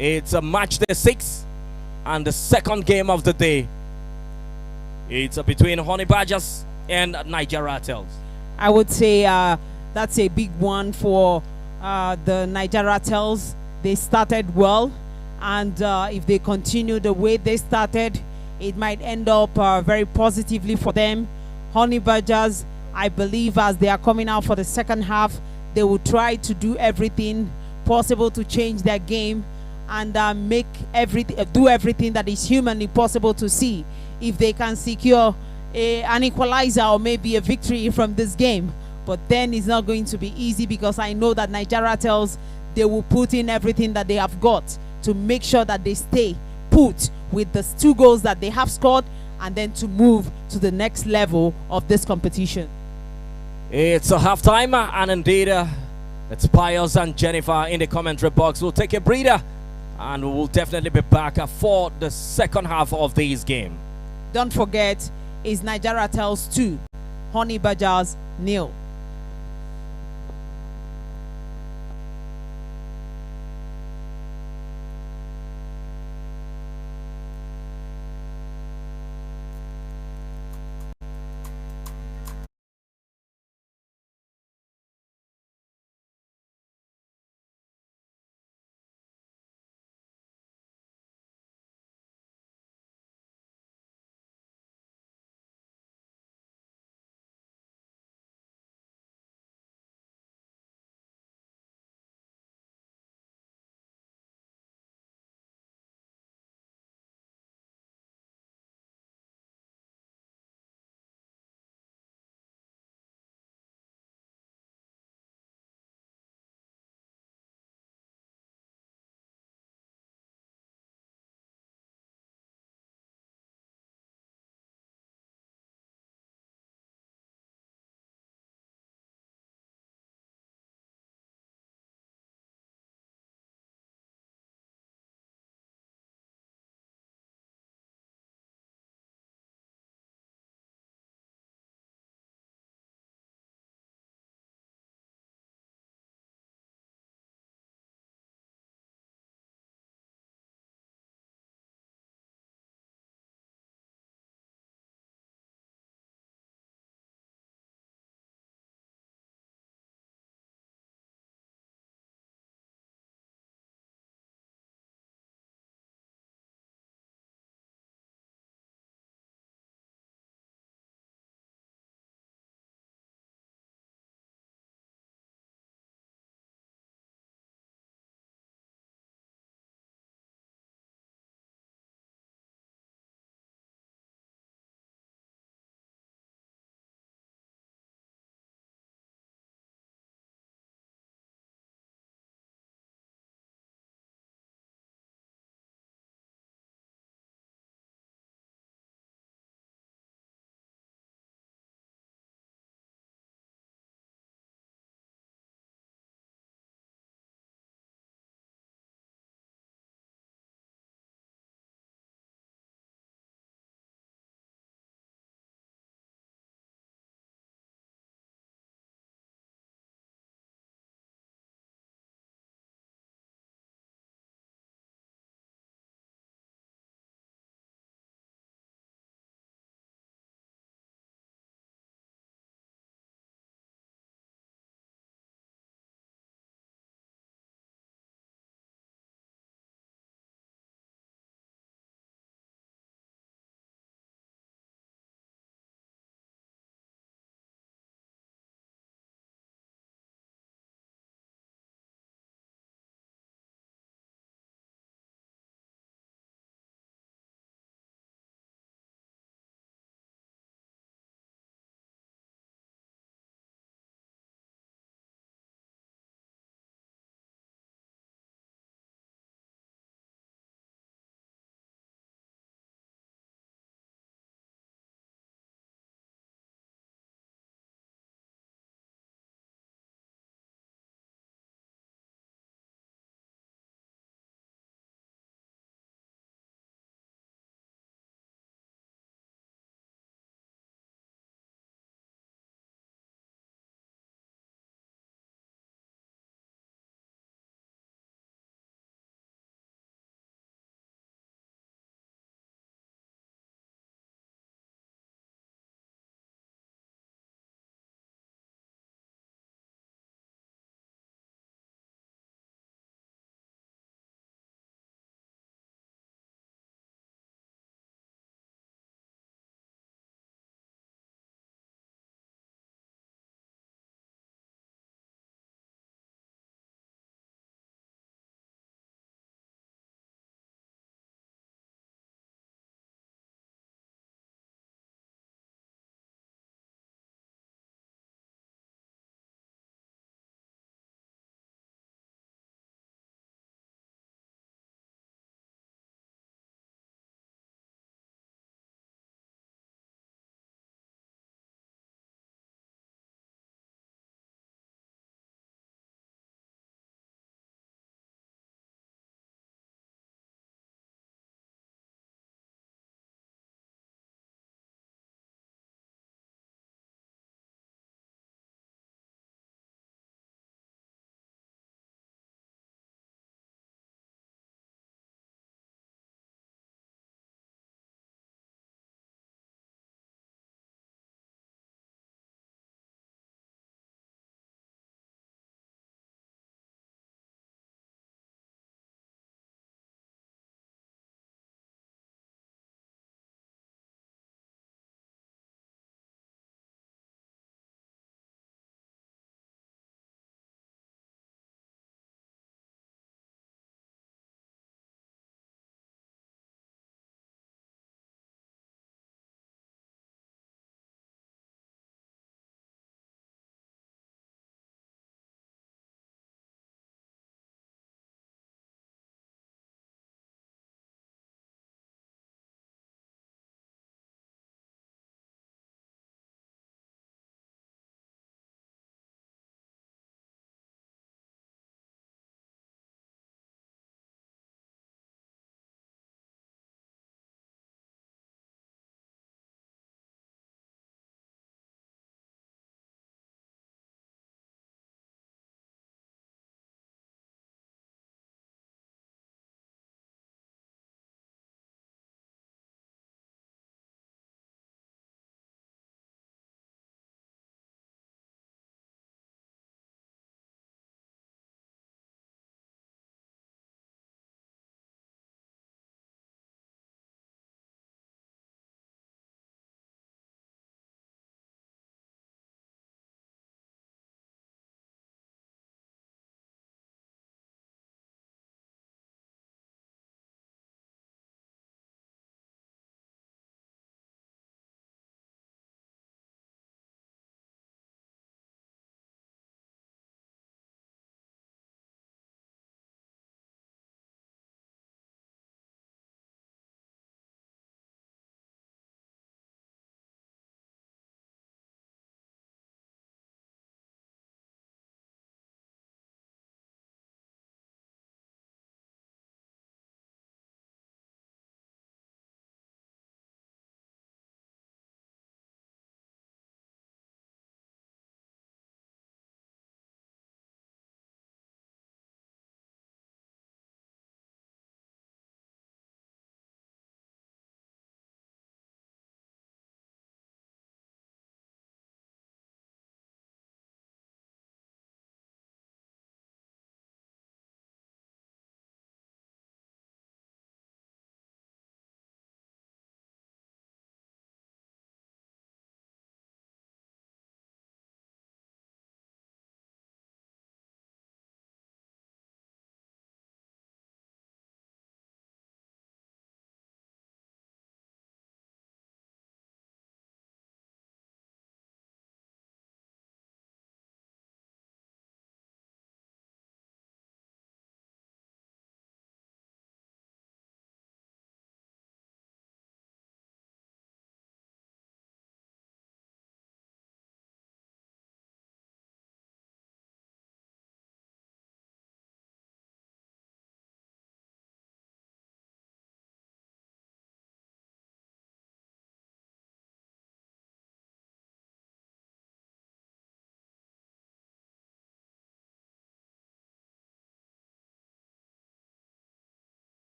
It's a match day 6 and the second game of the day. It's between Honey Badgers and NAIJA RATELS. I would say that's a big one for the NAIJA RATELS. They started well, and if they continue the way they started, it might end up very positively for them. Honey Badgers, I believe, as they are coming out for the second half, they will try to do everything possible to change their game and make do everything that is humanly possible to see if they can secure an equalizer or maybe a victory from this game. But then it's not going to be easy, because I know that NAIJA RATELS, they will put in everything that they have got to make sure that they stay put with the 2 goals that they have scored, and then to move to the next level of this competition. It's a halftime, and indeed it's Pius and Jennifer in the commentary box. We'll take a breather and we will definitely be back for the second half of this game. Don't forget, it's NAIJA RATELS 2, Honey Badgers 0.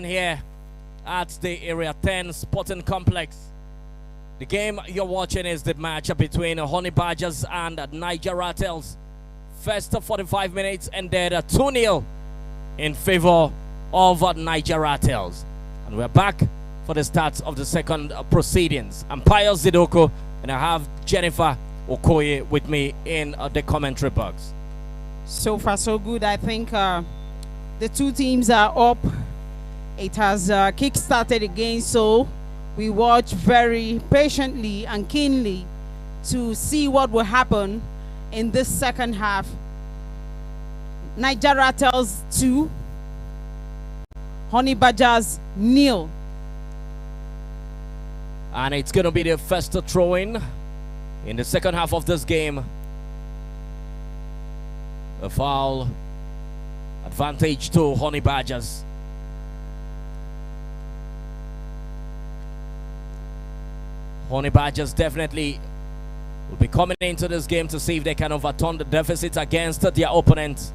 here at the Area 10 Sporting Complex. The game you're watching is the match between Honey Badgers and NAIJA RATELS. First 45 minutes ended 2-0 in favor of NAIJA RATELS. And we're back for the start of the second proceedings. I'm Pius Zidoko, and I have Jennifer Okoye with me in the commentary box. So far, so good. I think the two teams are up. It has kick-started again, so we watch very patiently and keenly to see what will happen in this second half. NAIJA RATELS 2, Honey Badgers 0. And it's going to be the first throw-in the second half of this game. A foul advantage to Honey Badgers. Honey Badgers definitely will be coming into this game to see if they can overturn the deficit against their opponent,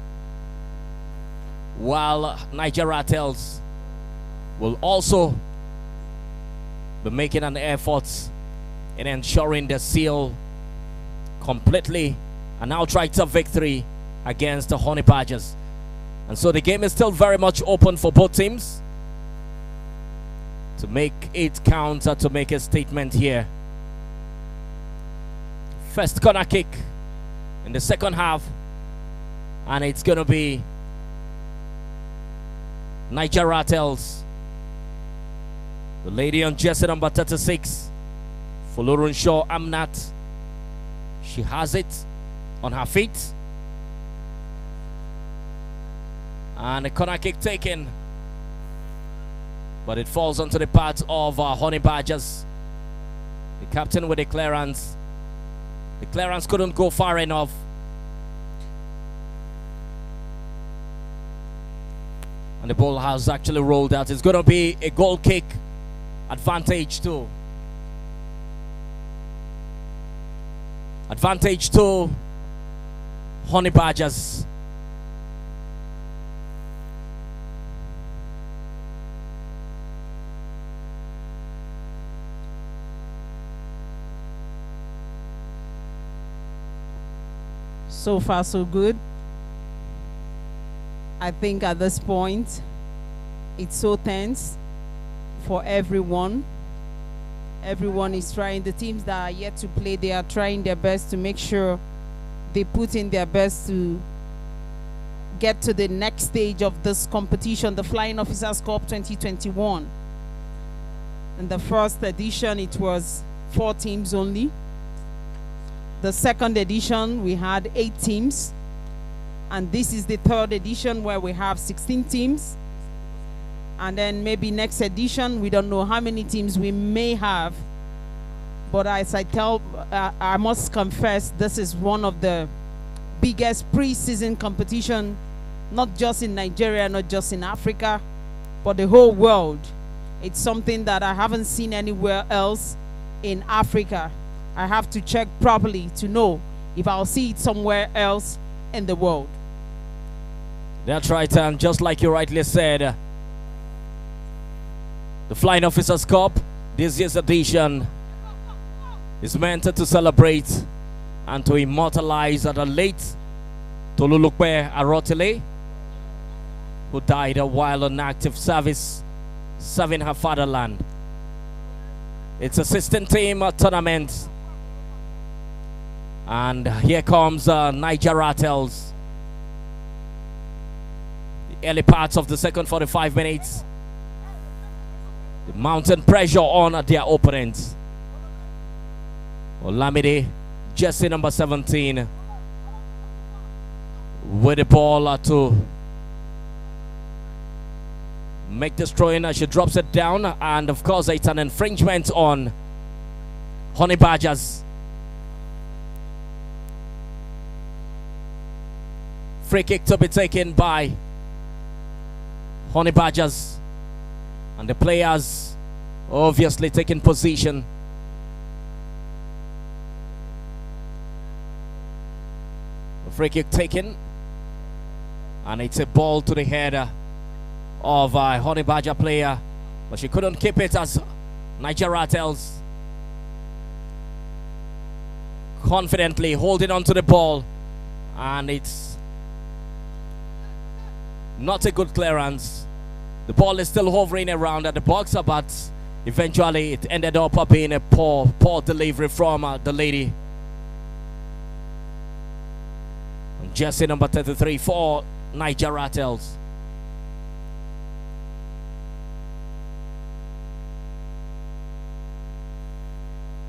while NAIJA RATELS will also be making an effort in ensuring they seal completely an outright victory against the Honey Badgers. And so the game is still very much open for both teams to make it count, to make a statement here. First corner kick in the second half, and it's going to be NAIJA RATELS. The lady on jersey number 36, Folorunshaw Amnat. She has it on her feet. And a corner kick taken, but it falls onto the path of Honey Badgers. The captain with the clearance. The clearance couldn't go far enough. And the ball has actually rolled out. It's going to be a goal kick advantage to Honey Badgers. So far, so good. I think at this point, it's so tense for everyone. Everyone is trying. The teams that are yet to play, they are trying their best to make sure they put in their best to get to the next stage of this competition, the Flying Officers Cup 2021. In the first edition, it was 4 teams only. The second edition, we had 8 teams. And this is the third edition where we have 16 teams. And then maybe next edition, we don't know how many teams we may have. But as I must confess, this is one of the biggest pre-season competition, not just in Nigeria, not just in Africa, but the whole world. It's something that I haven't seen anywhere else in Africa. I have to check properly to know if I'll see it somewhere else in the world. That's right, and just like you rightly said, the Flying Officers Cup, this year's edition, is meant to celebrate and to immortalize the late Tolulukpe Arotile, who died while on active service serving her fatherland. It's a 16-team tournament. And here comes NAIJA RATELS. The early parts of the second 45 minutes. The mountain pressure on their opponents. Olamide, jersey number 17, with the ball to make this throw-in as she drops it down. And of course, it's an infringement on Honey Badgers. Free kick to be taken by Honey Badgers, and the players obviously taking position. A free kick taken, and it's a ball to the head of a Honey Badger player, but she couldn't keep it as NAIJA RATELS confidently holding on to the ball, and it's not a good clearance. The ball is still hovering around at the box, but eventually it ended up being a poor delivery from the lady. Jersey number 33 for NAIJA RATELS.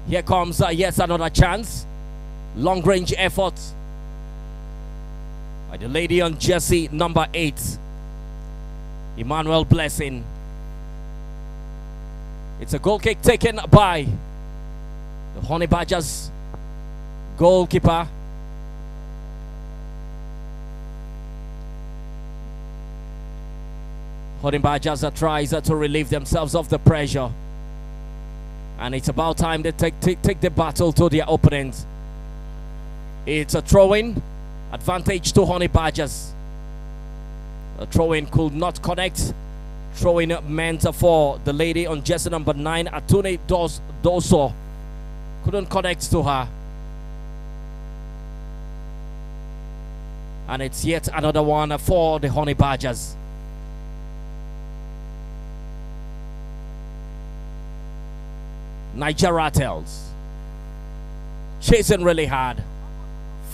Here comes yet another chance. Long range effort by the lady on jersey number 8, Emmanuel Blessing. It's a goal kick taken by the Honey Badgers goalkeeper. Honey Badgers tries to relieve themselves of the pressure, and it's about time they take the battle to their opponents. It's a throw-in, advantage to Honey Badgers. A throw-in could not connect. Throw-in meant for the lady on jersey number 9, Atune Doso. Couldn't connect to her. And it's yet another one for the Honey Badgers. NAIJA RATELS chasing really hard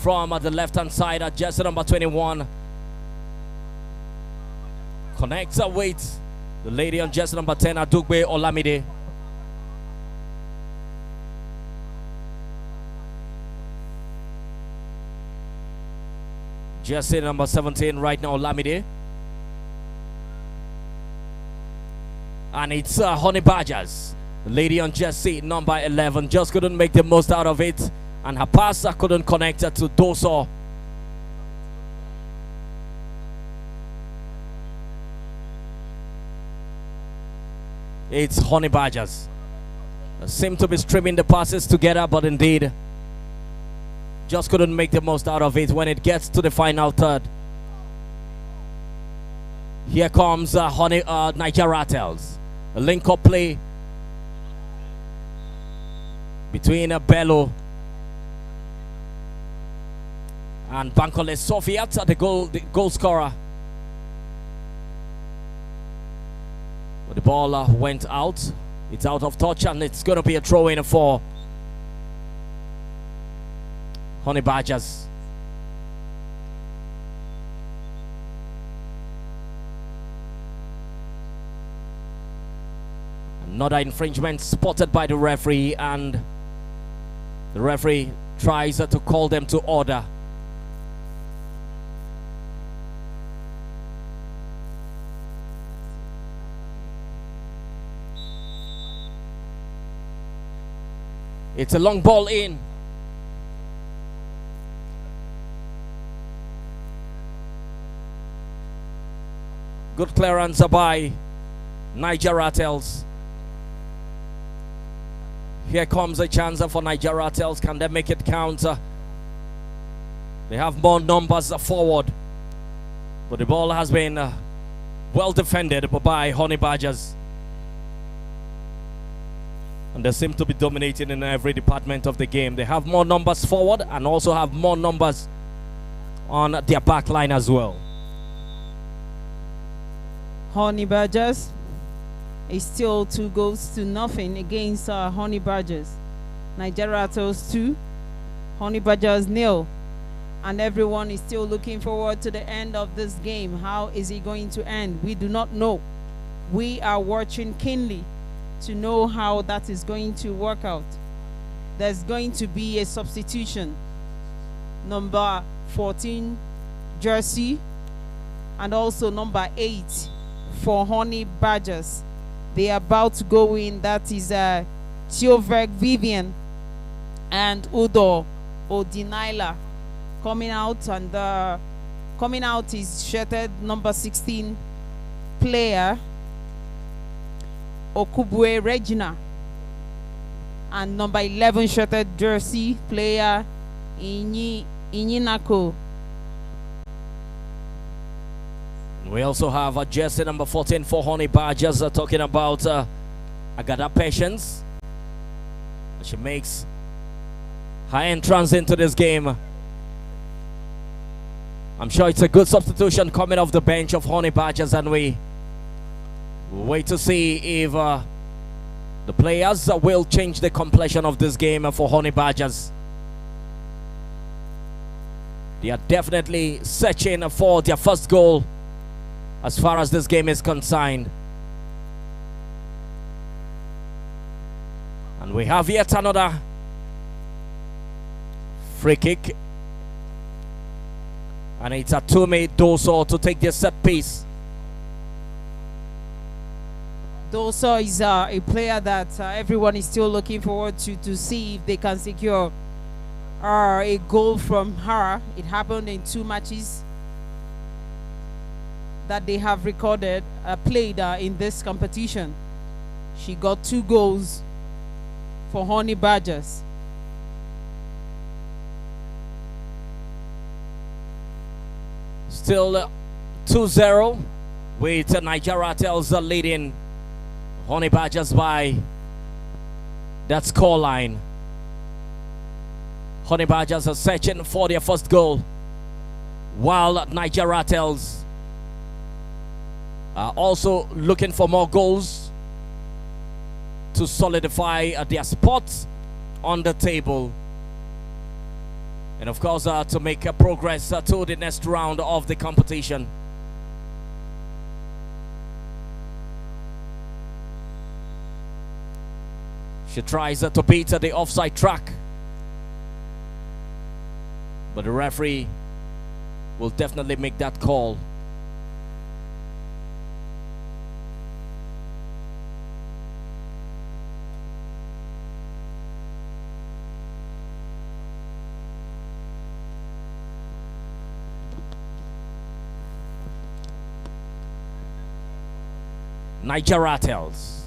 from the left-hand side at jersey number 21. Connects with the lady on jersey number 10, Adugbe Olamide. Jersey number 17 right now, Olamide. And it's Honey Badgers. The lady on jersey number 11 just couldn't make the most out of it, and her passer couldn't connect to Doso. It's Honey Badgers. They seem to be streaming the passes together, but indeed just couldn't make the most out of it when it gets to the final third. Here comes NAIJA RATELS. A link-up play between Bello and Bankole Sofiat, the goal scorer. But the ball went out. It's out of touch, and it's going to be a throw-in for Honey Badgers. Another infringement spotted by the referee, and the referee tries to call them to order. It's a long ball in. Good clearance by NAIJA RATELS. Here comes a chance for NAIJA RATELS. Can they make it count? They have more numbers forward, but the ball has been well defended by Honey Badgers, and they seem to be dominating in every department of the game. They have more numbers forward and also have more numbers on their back line as well. Honey Badgers is still 2-0 against Honey Badgers. NAIJA RATELS 2, Honey Badgers 0. And everyone is still looking forward to the end of this game. How is it going to end? We do not know. We are watching keenly to know how that is going to work out. There's going to be a substitution. Number 14 jersey and also number 8 for Honey Badgers. They are about to go in. That is Theoverg Vivian and Udo Odinaila coming out, and coming out is shirted number 16 player Okubwe Regina, and number 11 shirted jersey player Inyinako. We also have a jersey number 14 for Honey Badgers, talking about Agada Patience. She makes her entrance into this game. I'm sure it's a good substitution coming off the bench of Honey Badgers, and we wait to see if the players will change the complexion of this game for Honey Badgers. They are definitely searching for their first goal as far as this game is concerned. And we have yet another free kick. And it's a Tume Doso to take the set piece. Doso is a player that everyone is still looking forward to see if they can secure a goal from her. It happened in 2 matches that they have recorded, played in this competition. She got 2 goals for Honey Badgers. Still 2-0 with NAIJA RATELS leading Honey Badgers by that scoreline. Honey Badgers are searching for their first goal, while NAIJA RATELS are also looking for more goals to solidify their spots on the table. And of course, to make progress to the next round of the competition. She tries to beat the offside track, but the referee will definitely make that call. NAIJA RATELS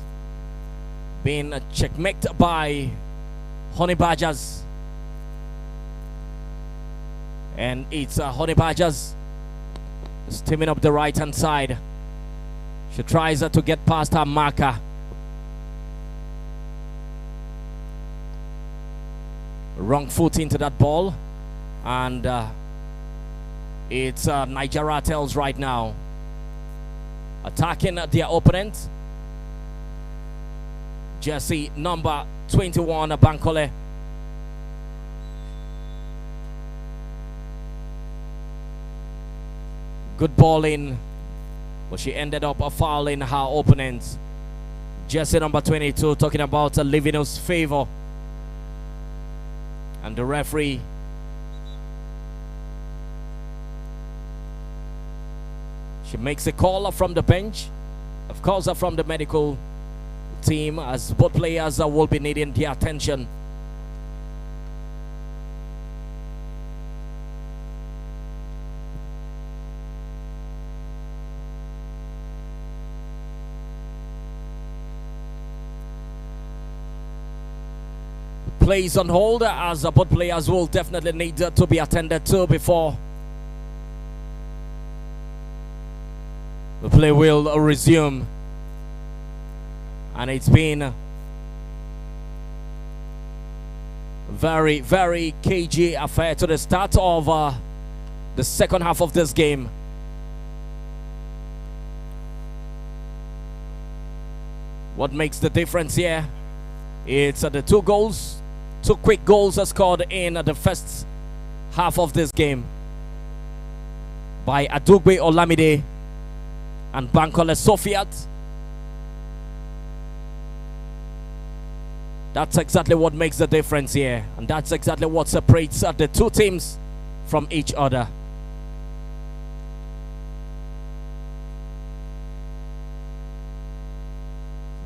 being checkmated by Honey Badgers, and it's Honey Badgers steaming up the right hand side. She tries to get past her marker. Wrong foot into that ball, and it's NAIJA RATELS right now attacking their opponent. Jersey number 21, Bankole. Good ball in, but she ended up fouling her opponent. Jersey number 22, talking about Livino's favor. And the referee she makes a call from the bench, of course from the medical team, as both players will be needing their attention. Plays on hold, as both players will definitely need to be attended to before the play will resume. And it's been very, very cagey affair to the start of the second half of this game. What makes the difference here? It's the 2 goals, 2 quick goals are scored in the first half of this game by Adugbe Olamide and Bankole Sofiat. That's exactly what makes the difference here, and that's exactly what separates the 2 teams from each other.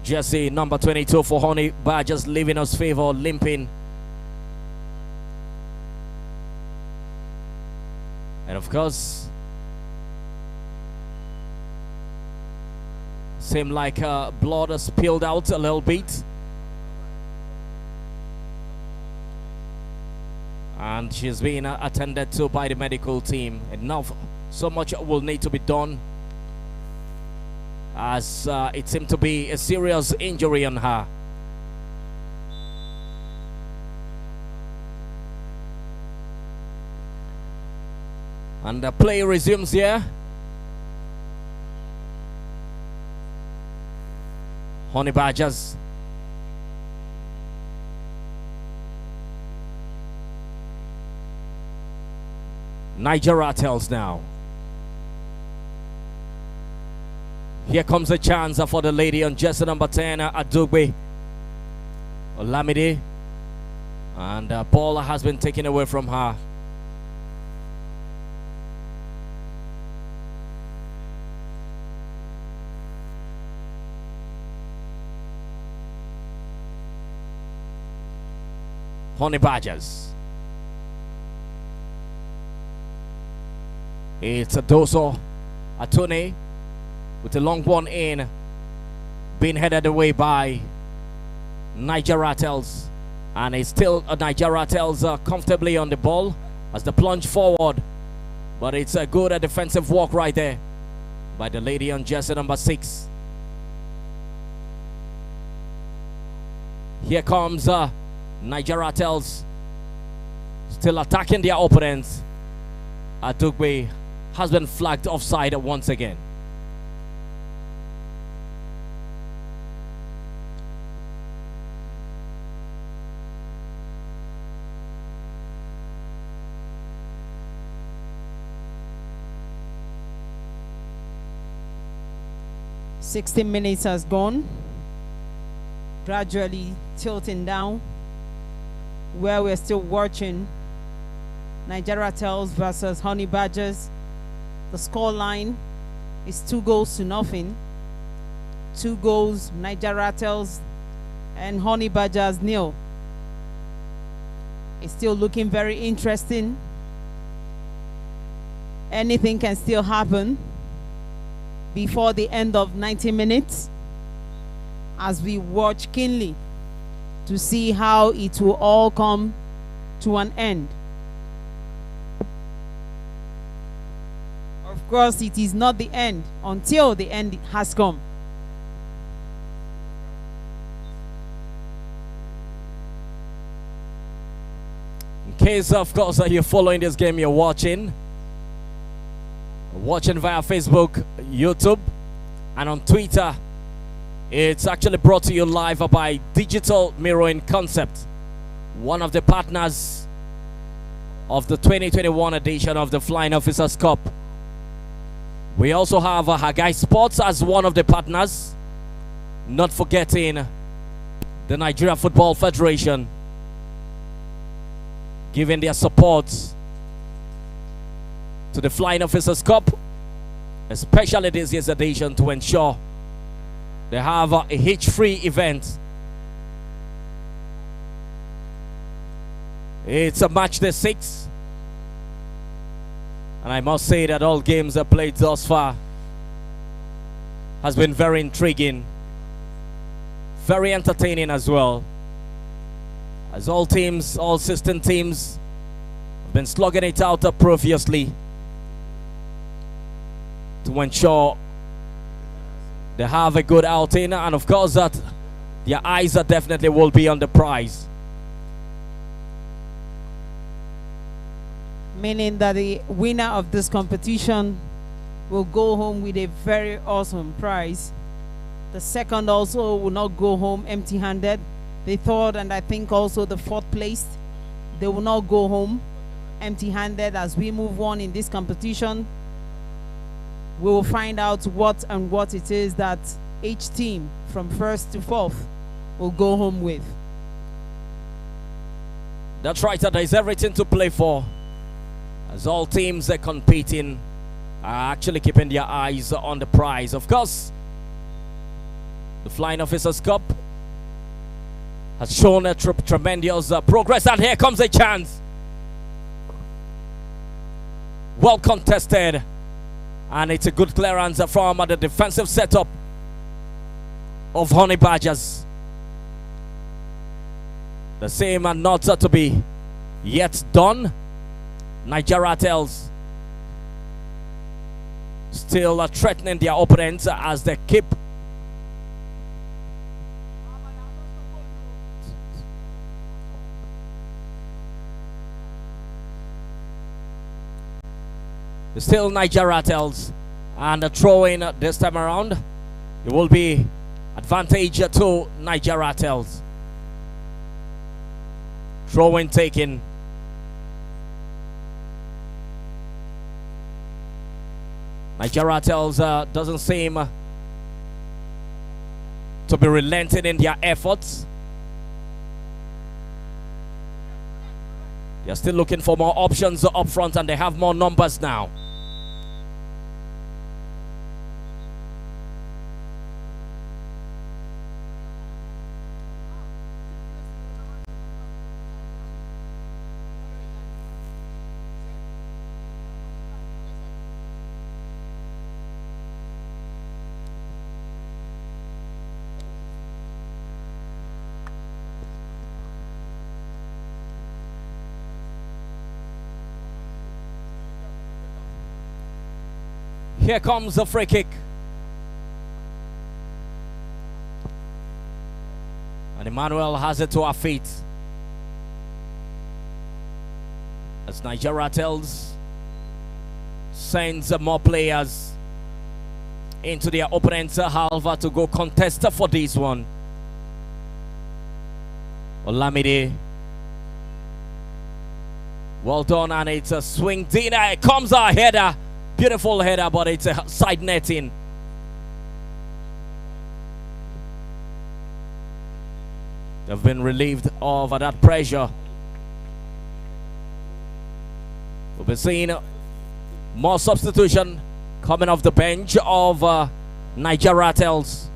Jersey number 22 for Honey Badgers leaving us favor, limping. And of course, seemed like blood spilled out a little bit. And she's being attended to by the medical team. Enough, so much will need to be done as it seemed to be a serious injury on her. And the play resumes here. Honey Badgers. NAIJA RATELS now. Here comes a chance for the lady on jersey number 10, Adugbe Olamide. And the ball has been taken away from her. Honey Badgers. It's a Doso Atune with a long one in, being headed away by NAIJA RATELS, and it's still a NAIJA RATELS comfortably on the ball as the plunge forward, but it's a good defensive walk right there by the lady on jersey number 6. Here comes NAIJA RATELS, still attacking their opponents. Adugbe has been flagged offside once again. "60 minutes has gone, gradually tilting down, where we're still watching NAIJA RATELS versus Honey Badgers. The score line is 2-0. 2 goals, NAIJA RATELS and Honey Badgers 0. It's still looking very interesting. Anything can still happen before the end of 90 minutes as we watch keenly to see how it will all come to an end. Of course, it is not the end until the end has come. In case, of course, you're following this game, you're watching via Facebook, YouTube, and on Twitter. It's actually brought to you live by Digital Mirroring Concept, one of the partners of the 2021 edition of the Flying Officers Cup. We also have Hagai Sports as one of the partners, not forgetting the Nigeria Football Federation giving their support to the Flying Officers Cup, especially this year's edition, to ensure they have a hitch-free event. It's a match day 6, and I must say that all games are played thus far has been very intriguing, very entertaining as well, as all teams, all system teams have been slugging it out profusely to ensure they have a good outing, and of course that their eyes are definitely will be on the prize. Meaning that the winner of this competition will go home with a very awesome prize. The second also will not go home empty-handed. The third, and I think also the fourth place, they will not go home empty-handed. As we move on in this competition, we will find out what it is that each team from first to fourth will go home with. That's right, there is everything to play for, as all teams are competing are actually keeping their eyes on the prize. Of course, the Flying Officers Cup has shown a tremendous progress, and here comes a chance. Well contested, and it's a good clearance from the defensive setup of Honey Badgers. The same and not to be yet done. NAIJA RATELS still threatening their opponents as they keep still NAIJA RATELS, and a throw-in this time around. It will be advantage to NAIJA RATELS. Throw-in taken. NAIJA RATELS doesn't seem to be relenting in their efforts. They're still looking for more options up front, and they have more numbers now. Here comes the free kick. And Emmanuel has it to our feet. As NAIJA RATELS sends more players into their opponent's half to go contest for this one. Olamide. Well done, and it's a swing dinner. It comes a header. Beautiful header, but it's a side netting. They've been relieved of that pressure. We'll be seeing more substitution coming off the bench of NAIJA RATELS.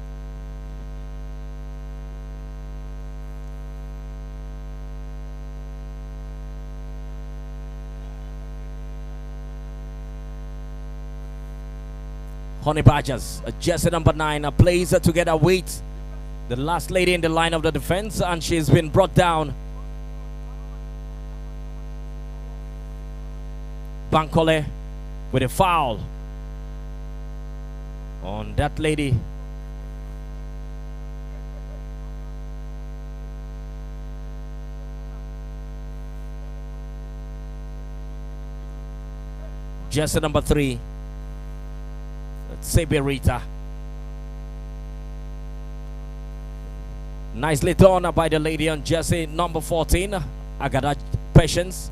Honey Badgers, jersey number 9, plays together with the last lady in the line of the defense, and she's been brought down. Bankole with a foul on that lady. Jersey number 3. Seberita. Nicely done by the lady on jersey number 14, Agada Patience.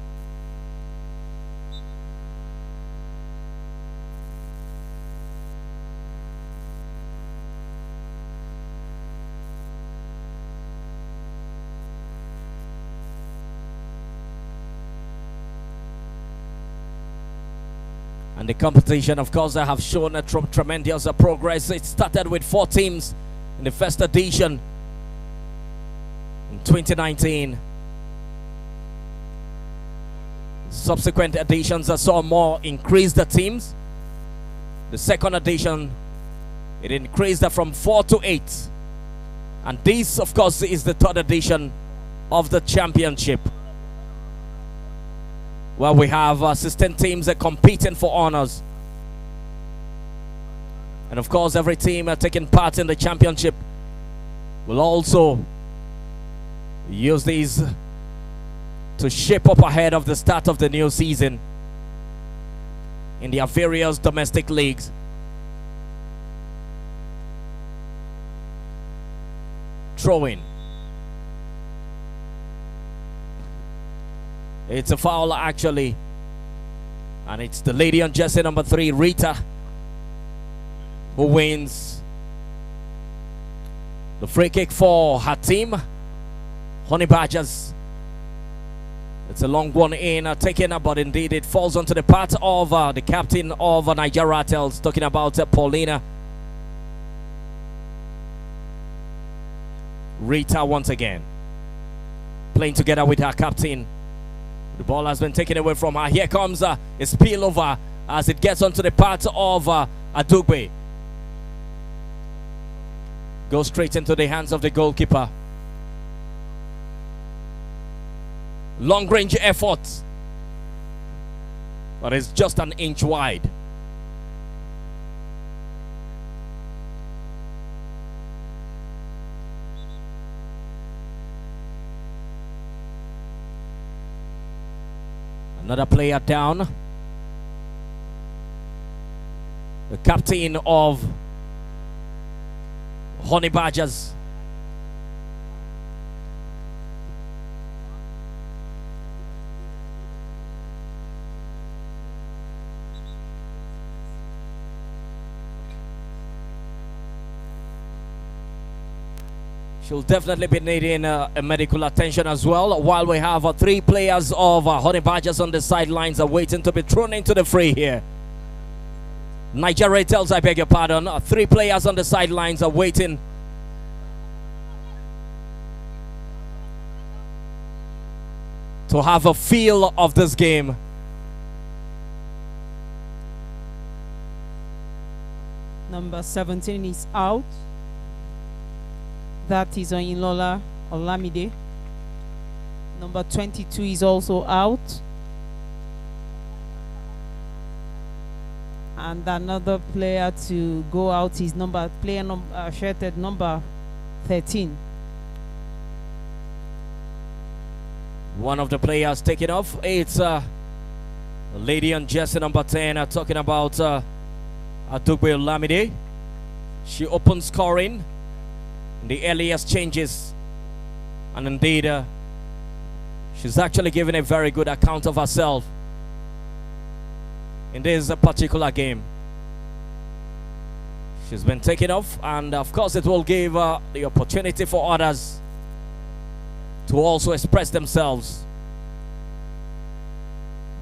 And the competition, of course, have shown a tremendous progress. It started with 4 teams in the first edition in 2019. Subsequent editions saw more increased teams. The second edition, it increased from 4 to 8. And this, of course, is the third edition of the championship, where we have assistant teams competing for honors. And of course, every team taking part in the championship will also use these to shape up ahead of the start of the new season in their various domestic leagues. Throw-in. It's a foul, actually, and it's the lady on jersey number 3, Rita, who wins the free kick for her team, Honey Badgers. It's a long one in, taken, but indeed it falls onto the part of the captain of NAIJA RATELS, talking about Paulina. Rita once again playing together with her captain. The ball has been taken away from her. Here comes a spillover as it gets onto the part of Adugbe. Goes straight into the hands of the goalkeeper. Long range effort, but it's just an inch wide. Another player down. The captain of Honey Badgers. She'll definitely be needing a medical attention as well. While we have 3 players of Honey Badgers on the sidelines are waiting to be thrown into the fray here. NAIJA RATELS, I beg your pardon. 3 players on the sidelines are waiting to have a feel of this game. Number 17 is out. That is Oyinlola Olamide. Number 22 is also out. And another player to go out is shirted number 13. One of the players taking off. It's a lady on jersey number 10 talking about Adugbe Olamide. She opens scoring in the earliest changes, and indeed she's actually given a very good account of herself in this particular game. She's been taken off, and of course it will give the opportunity for others to also express themselves.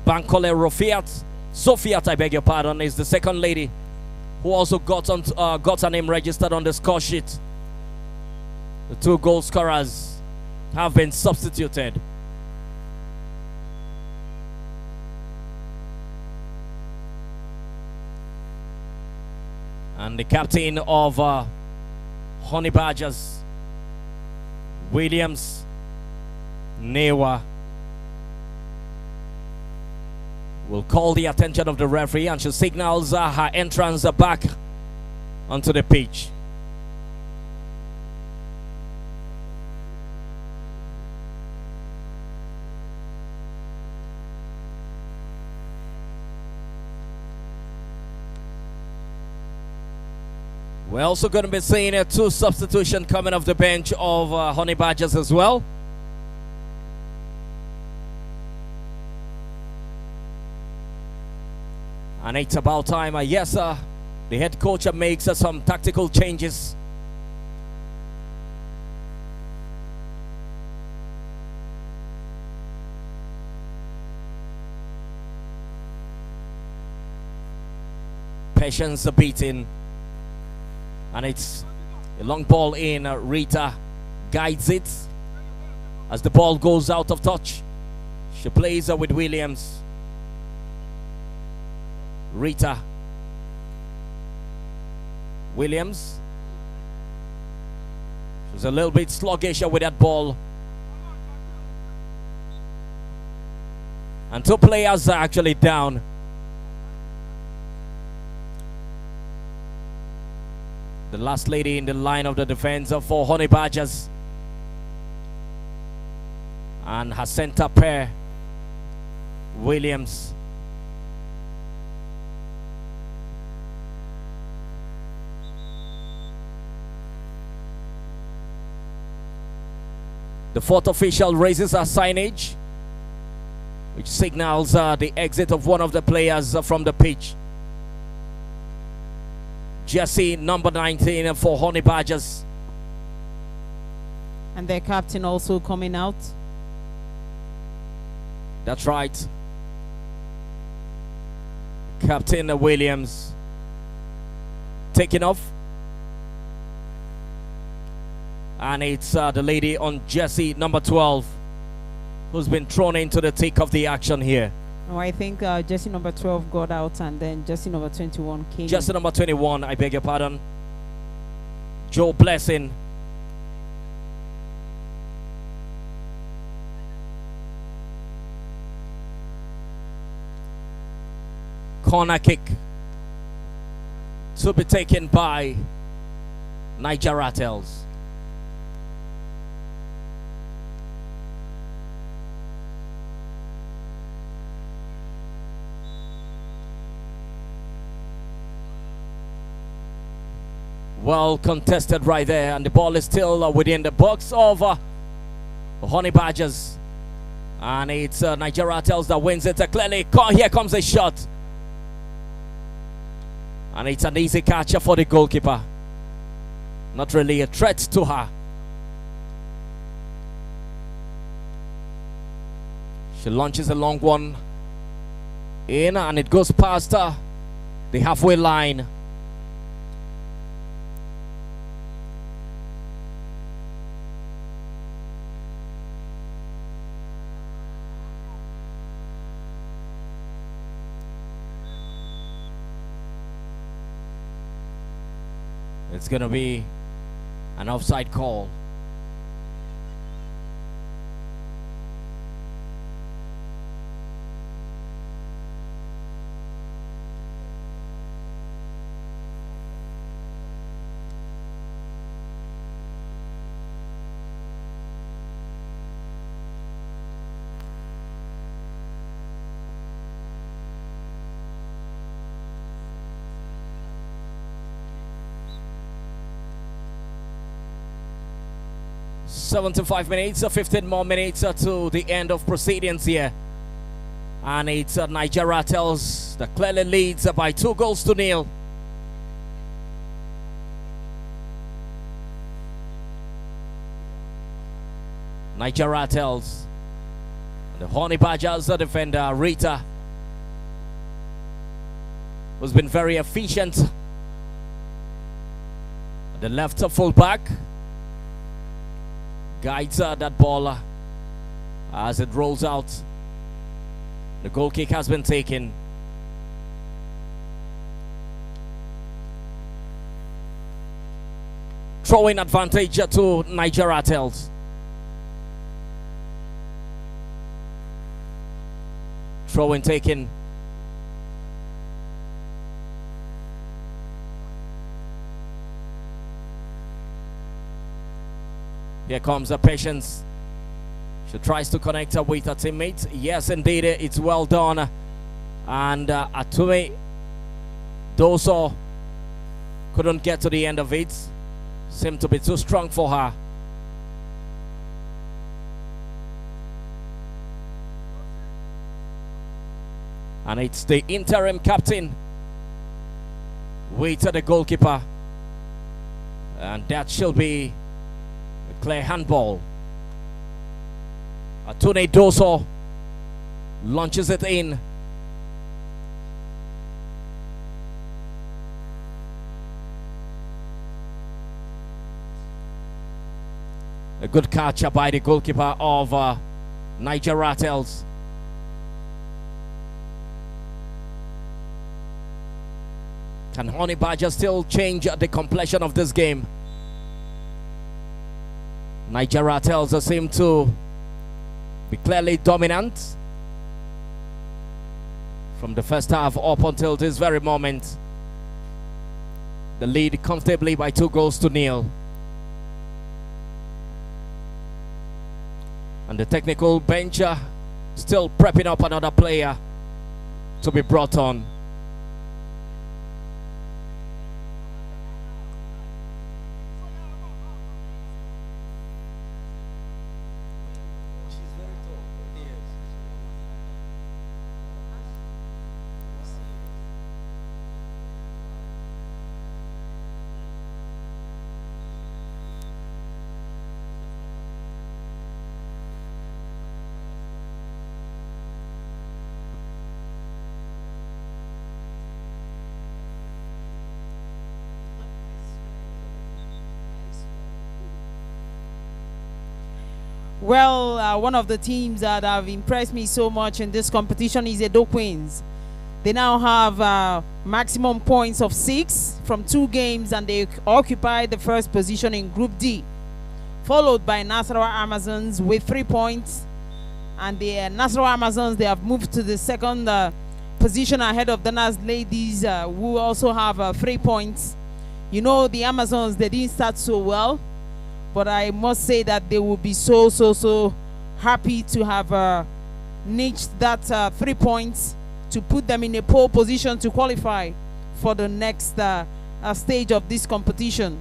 Bankole Sofiat, I beg your pardon, is the second lady who also got her name registered on the score sheet. The 2 goal scorers have been substituted. And the captain of Honey Badgers, Williams Newa, will call the attention of the referee, and she signals her entrance back onto the pitch. We're also going to be seeing 2 substitutions coming off the bench of Honey Badgers as well. And it's about time, yes, the head coach makes some tactical changes. Patience beating. And it's a long ball in. Rita guides it as the ball goes out of touch. She plays with Williams. Rita Williams. She's a little bit sluggish with that ball. And 2 players are actually down. The last lady in the line of the defense for Honey Badgers. And her center pair, Williams. The 4th official raises a signage which signals the exit of one of the players from the pitch. Jesse, number 19 for Honey Badgers. And their captain also coming out. That's right. Captain Williams taking off. And it's the lady on jersey number 12 who's been thrown into the thick of the action here. Oh, I think jersey number 12 got out, and then jersey number 21 came. Jersey number 21, I beg your pardon. Joe Blessing. Corner kick to be taken by NAIJA RATELS. Well contested right there, and the ball is still within the box of Honey Badgers. And it's NAIJA RATELS that wins it clearly. Here comes a shot. And it's an easy catch for the goalkeeper. Not really a threat to her. She launches a long one in, and it goes past the halfway line. It's going to be an offside call. "75 minutes, 15 more minutes to the end of proceedings here. And it's NAIJA RATELS that clearly leads by 2-0. NAIJA RATELS. The Honey Badgers defender, Rita, who's been very efficient. The left fullback guides that ball as it rolls out. The goal kick has been taken. Throwing advantage to NAIJA RATELS. Throw-in taken. Here comes the Patience. She tries to connect her with her teammate. Yes, indeed, it's well done. And Atume Doso couldn't get to the end of it. Seemed to be too strong for her. And it's the interim captain with the goalkeeper. And that shall be a clear handball. Atune Doso launches it in. A good catch by the goalkeeper of NAIJA RATELS. Can Honey Badger still change the complexion of this game? NAIJA RATELS seem to be clearly dominant from the first half up until this very moment. The lead comfortably by 2-0. And the technical bench still prepping up another player to be brought on. Well, one of the teams that have impressed me so much in this competition is Edo Queens. They now have maximum points of 6 from 2 games, and they occupy the first position in Group D, followed by Nasarawa Amazons with 3 points. And the Nasarawa Amazons, they have moved to the second position ahead of the Nas Ladies, who also have 3 points. You know, the Amazons, they didn't start so well, but I must say that they will be so happy to have niched that 3 points to put them in a pole position to qualify for the next stage of this competition,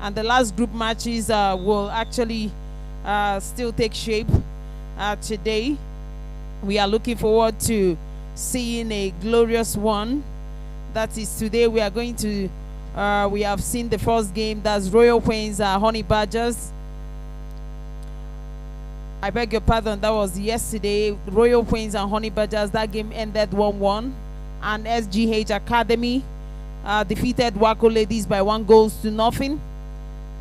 and the last group matches will actually still take shape today. We are looking forward to seeing a glorious one. That is today. We are going to we have seen the first game, that's Royal Queens Honey Badgers. I beg your pardon, that was yesterday. Royal Queens and Honey Badgers, that game ended 1-1. And SGH Academy defeated Waco Ladies by 1-0.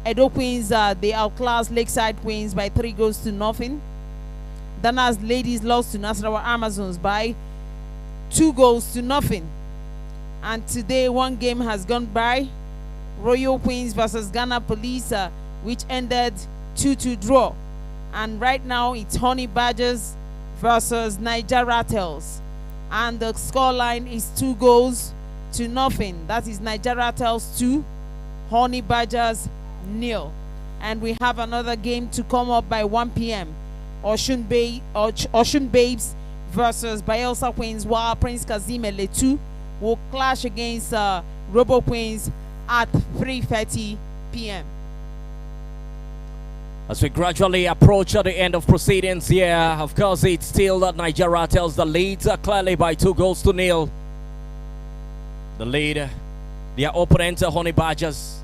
Edo Queens, they outclassed Lakeside Queens by 3-0. Danas Ladies lost to Nasarawa Amazons by 2-0. And today, one game has gone by. Royal Queens versus Ghana Police, which ended 2-2 draw. And right now, it's Honey Badgers versus NAIJA RATELS. And the scoreline is 2-0. That is NAIJA RATELS 2, Honey Badgers 0. And we have another game to come up by 1 p.m. Ocean Babes versus Bayelsa Queens, while Prince Kazim Eletu will clash against Robo Queens at 3:30 p.m. As we gradually approach the end of proceedings here, of course, it's still that NAIJA RATELS the leads clearly by 2-0. The lead, their opponent, Honey Badgers.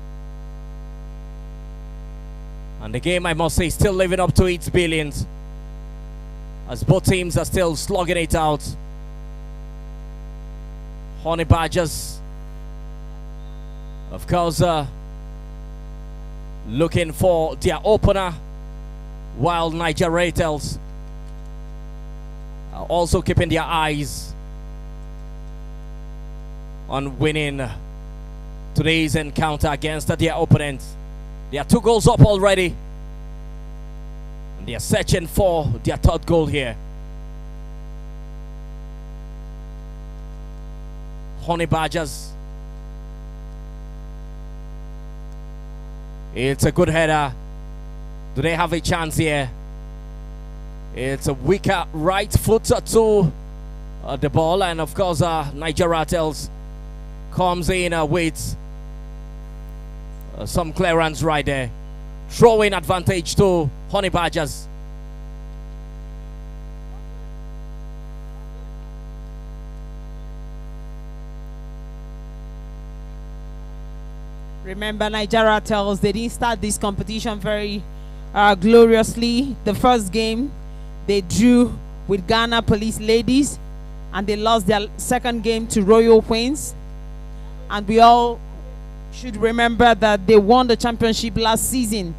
And the game, I must say, is still living up to its billions, as both teams are still slugging it out. Honey Badgers, of course, looking for their opener, while NAIJA RATELS are also keeping their eyes on winning today's encounter against their opponents. They are 2 goals up already, and they are searching for their third goal here. Honey Badgers, it's a good header. Do they have a chance here? It's a weaker right foot to the ball, and of course NAIJA RATELS comes in with some clearance right there. Throwing advantage to Honey Badgers. Remember, NAIJA RATELS, they didn't start this competition very gloriously. The first game, they drew with Ghana Police Ladies, and they lost their second game to Royal Queens. And we all should remember that they won the championship last season.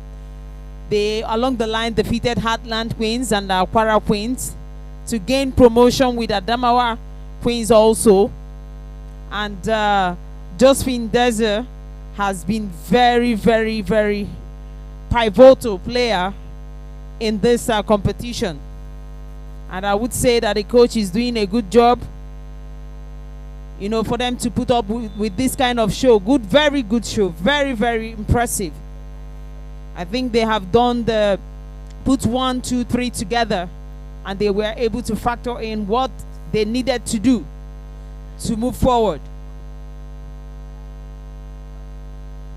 They, along the line, defeated Heartland Queens and Aquara Queens to gain promotion with Adamawa Queens also. And Josephine Dezer has been very, very, very pivotal player in this competition. And I would say that the coach is doing a good job, you know, for them to put up with this kind of show. Very good show. Very, very impressive. I think they have put 1, 2, 3 together, and they were able to factor in what they needed to do to move forward.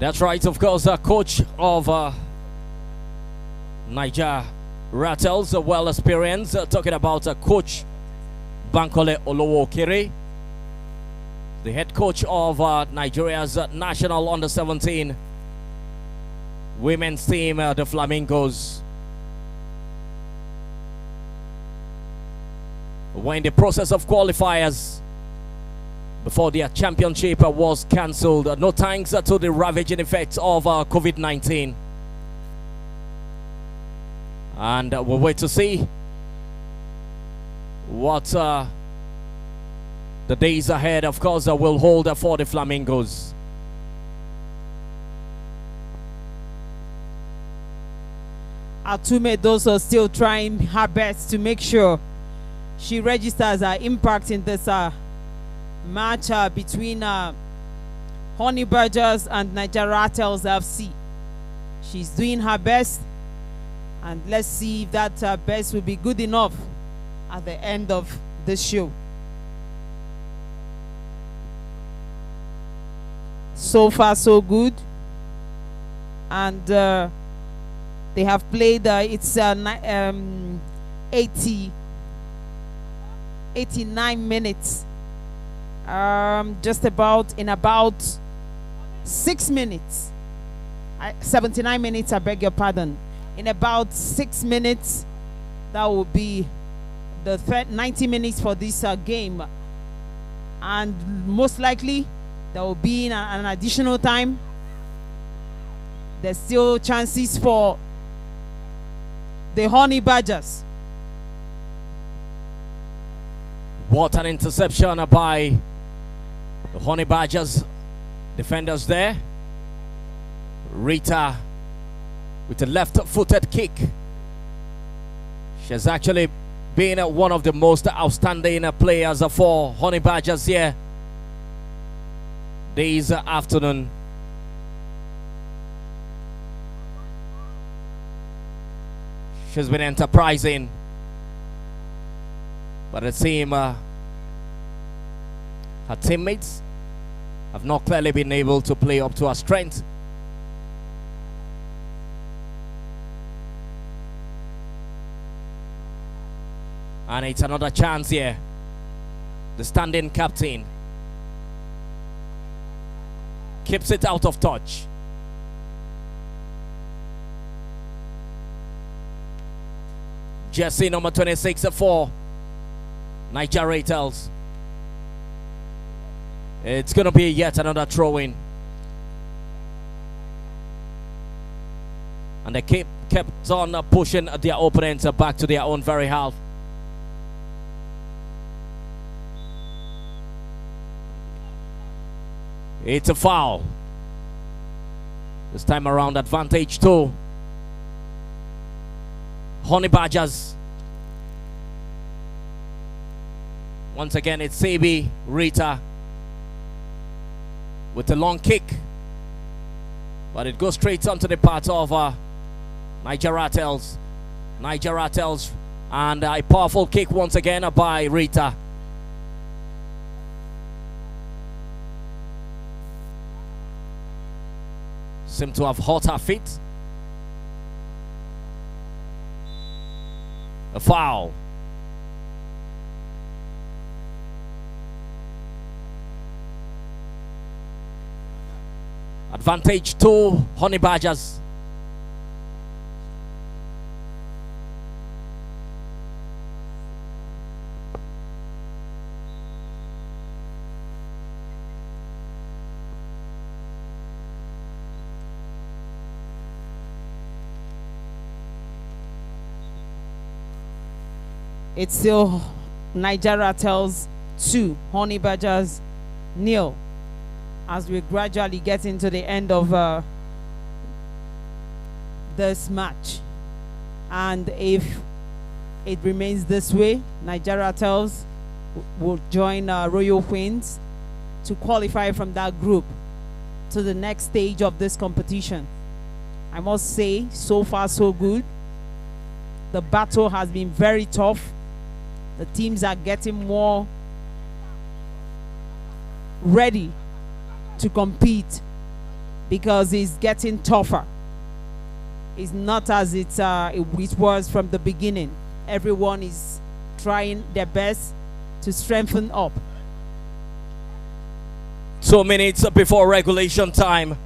That's right, of course, coach of NAIJA RATELS, well experienced, talking about Coach Bankole Olowokere, the head coach of Nigeria's national under-17 women's team, the Flamingos. Were in the process of qualifiers before their championship was cancelled. No thanks to the ravaging effects of COVID-19. And we'll wait to see what the days ahead, of course, will hold for the Flamingos. Atume Doso still trying her best to make sure she registers her impact in this match between Honey Badgers and NAIJA RATELS FC. She's doing her best, and let's see if that best will be good enough at the end of the show. So far, so good. And they have played, it's 89 minutes. Just about, in about 6 minutes. 79 minutes, I beg your pardon. In about 6 minutes, that will be the 90 minutes for this game. And most likely, there will be an additional time. There's still chances for the Honey Badgers. What an interception by the Honey Badgers defenders there. Rita with a left-footed kick. She has actually been one of the most outstanding players for Honey Badgers here this afternoon. She's been enterprising, but it seems her teammates have not clearly been able to play up to her strength. And it's another chance here. The standing captain keeps it out of touch. Jersey number 26 for NAIJA RATELS. It's going to be yet another throw-in. And they kept on pushing their opponents back to their own very half. It's a foul. This time around, advantage to Honey Badgers. Once again, it's Sabi Rita with a long kick, but it goes straight onto the part of NAIJA RATELS. NAIJA RATELS, and a powerful kick once again by Rita. Seem to have hurt her feet. A foul. Advantage to Honey Badgers. It's still NAIJA RATELS 2, Honey Badgers 0, as we gradually get into the end of this match. And if it remains this way, NAIJA RATELS will join Royal Queens to qualify from that group to the next stage of this competition. I must say, so far so good. The battle has been very tough. The teams are getting more ready to compete because it's getting tougher. It's not as it was from the beginning. Everyone is trying their best to strengthen up. 2 minutes before regulation time,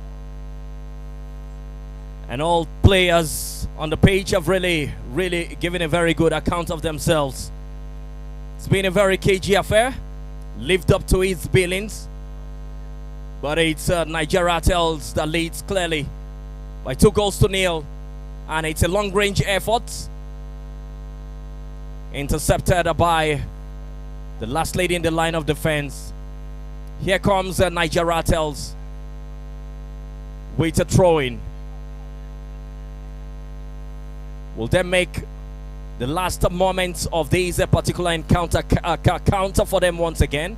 and all players on the pitch have really given a very good account of themselves. It's been a very cagey affair, lived up to its billings, but it's NAIJA RATELS that leads clearly by 2-0, and it's a long-range effort intercepted by the last lady in the line of defense. Here comes NAIJA RATELS with a throw-in. Will then make the last moments of this particular encounter counter for them once again.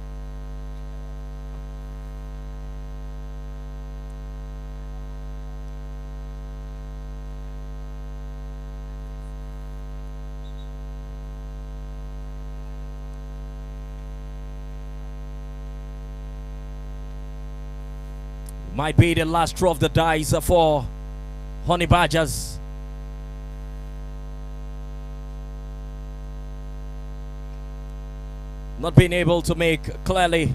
Might be the last throw of the dice for Honey Badgers. Not being able to make clearly.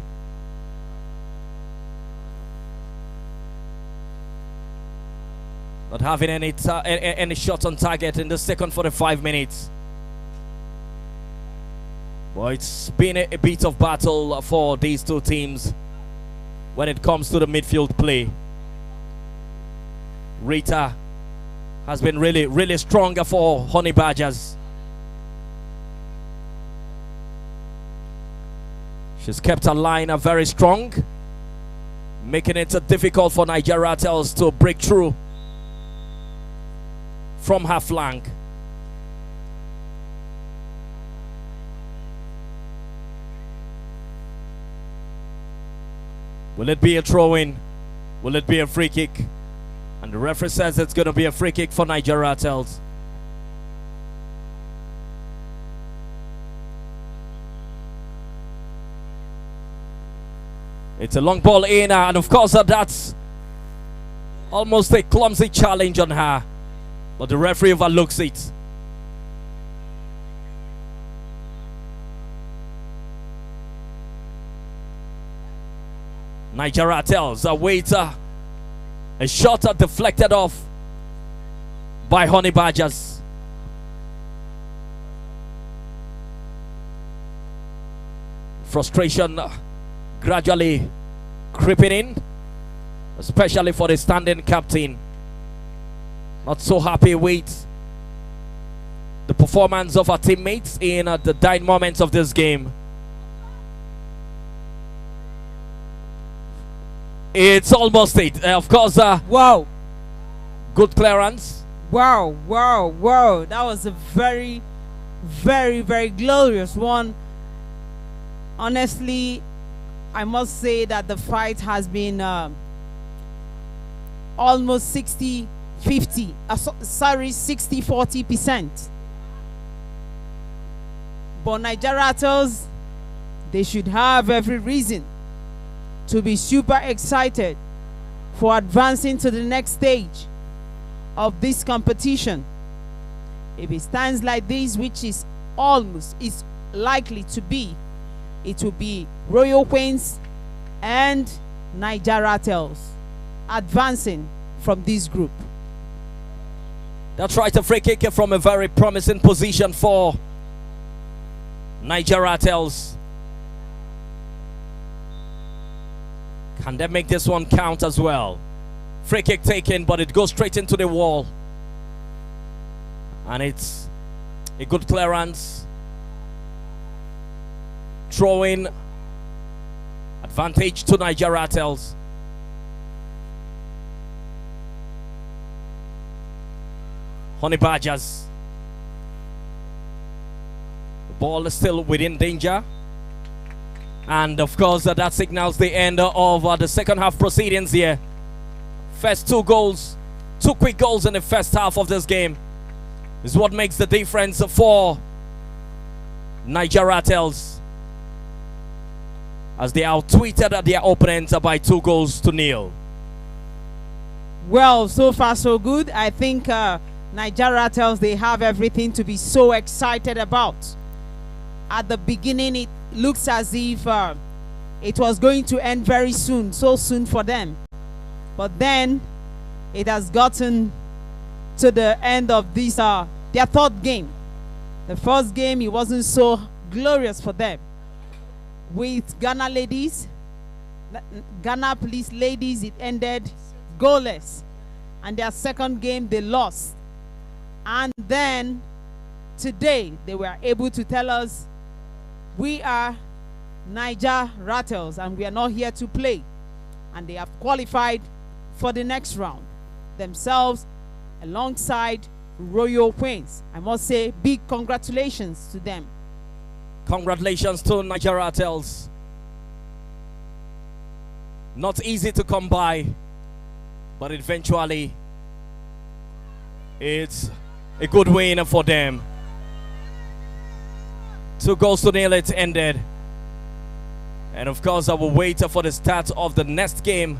Not having any shots on target in the second 45 minutes. Well, it's been a bit of battle for these two teams when it comes to the midfield play. Rita has been really stronger for Honey Badgers. She's kept her line very strong, making it difficult for NAIJA RATELS to break through from her flank. Will it be a throw-in? Will it be a free kick? And the referee says it's going to be a free kick for NAIJA RATELS. It's a long ball in, and of course that's almost a clumsy challenge on her. But the referee overlooks it. NAIJA RATELS awaits a shot deflected off by Honey Badgers. Frustration gradually creeping in, especially for the standing captain. Not so happy with the performance of our teammates in the dying moments of this game. It's almost it. Of course, Wow. good clearance. Wow. That was a very glorious one. Honestly, I must say that the fight has been almost 60-50. 60-40%. But NAIJA RATELS, they should have every reason to be super excited for advancing to the next stage of this competition. If it stands like this, which is likely to be, it will be Royal Queens and NAIJA RATELS advancing from this group. That's right, a free kick from a very promising position for NAIJA RATELS. Can they make this one count as well? Free kick taken, but it goes straight into the wall. And it's a good clearance. Throwing advantage to NAIJA RATELS. Honey Badgers. The ball is still within danger. And of course, that signals the end of the second half proceedings here. First two quick goals in the first half of this game is what makes the difference for NAIJA RATELS, as they out-tweeted their opponents by 2-0. Well, so far so good. I think NAIJA RATELS, they have everything to be so excited about. At the beginning, it looks as if it was going to end very soon, so soon for them. But then it has gotten to the end of this their third game. The first game, it wasn't so glorious for them. With Ghana Police Ladies, it ended goalless. And their second game, they lost. And then today, they were able to tell us, we are NAIJA RATELS and we are not here to play. And they have qualified for the next round themselves alongside Royal Queens. I must say big congratulations to them. Congratulations to NAIJA RATELS. Not easy to come by, but eventually it's a good win for them. 2-0 it ended. And of course, I will wait for the start of the next game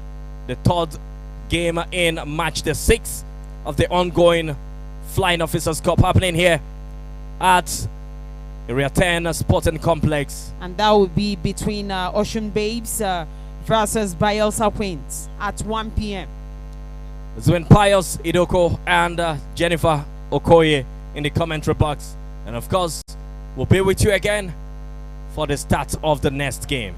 the third game in match the 6th of the ongoing Flying Officers Cup happening here at Area 10 Sporting Complex. And that will be between Ocean Babes versus Bielsa Queens at 1 p.m. It's when Pius Idoko and Jennifer Okoye in the commentary box. And of course, we'll be with you again for the start of the next game.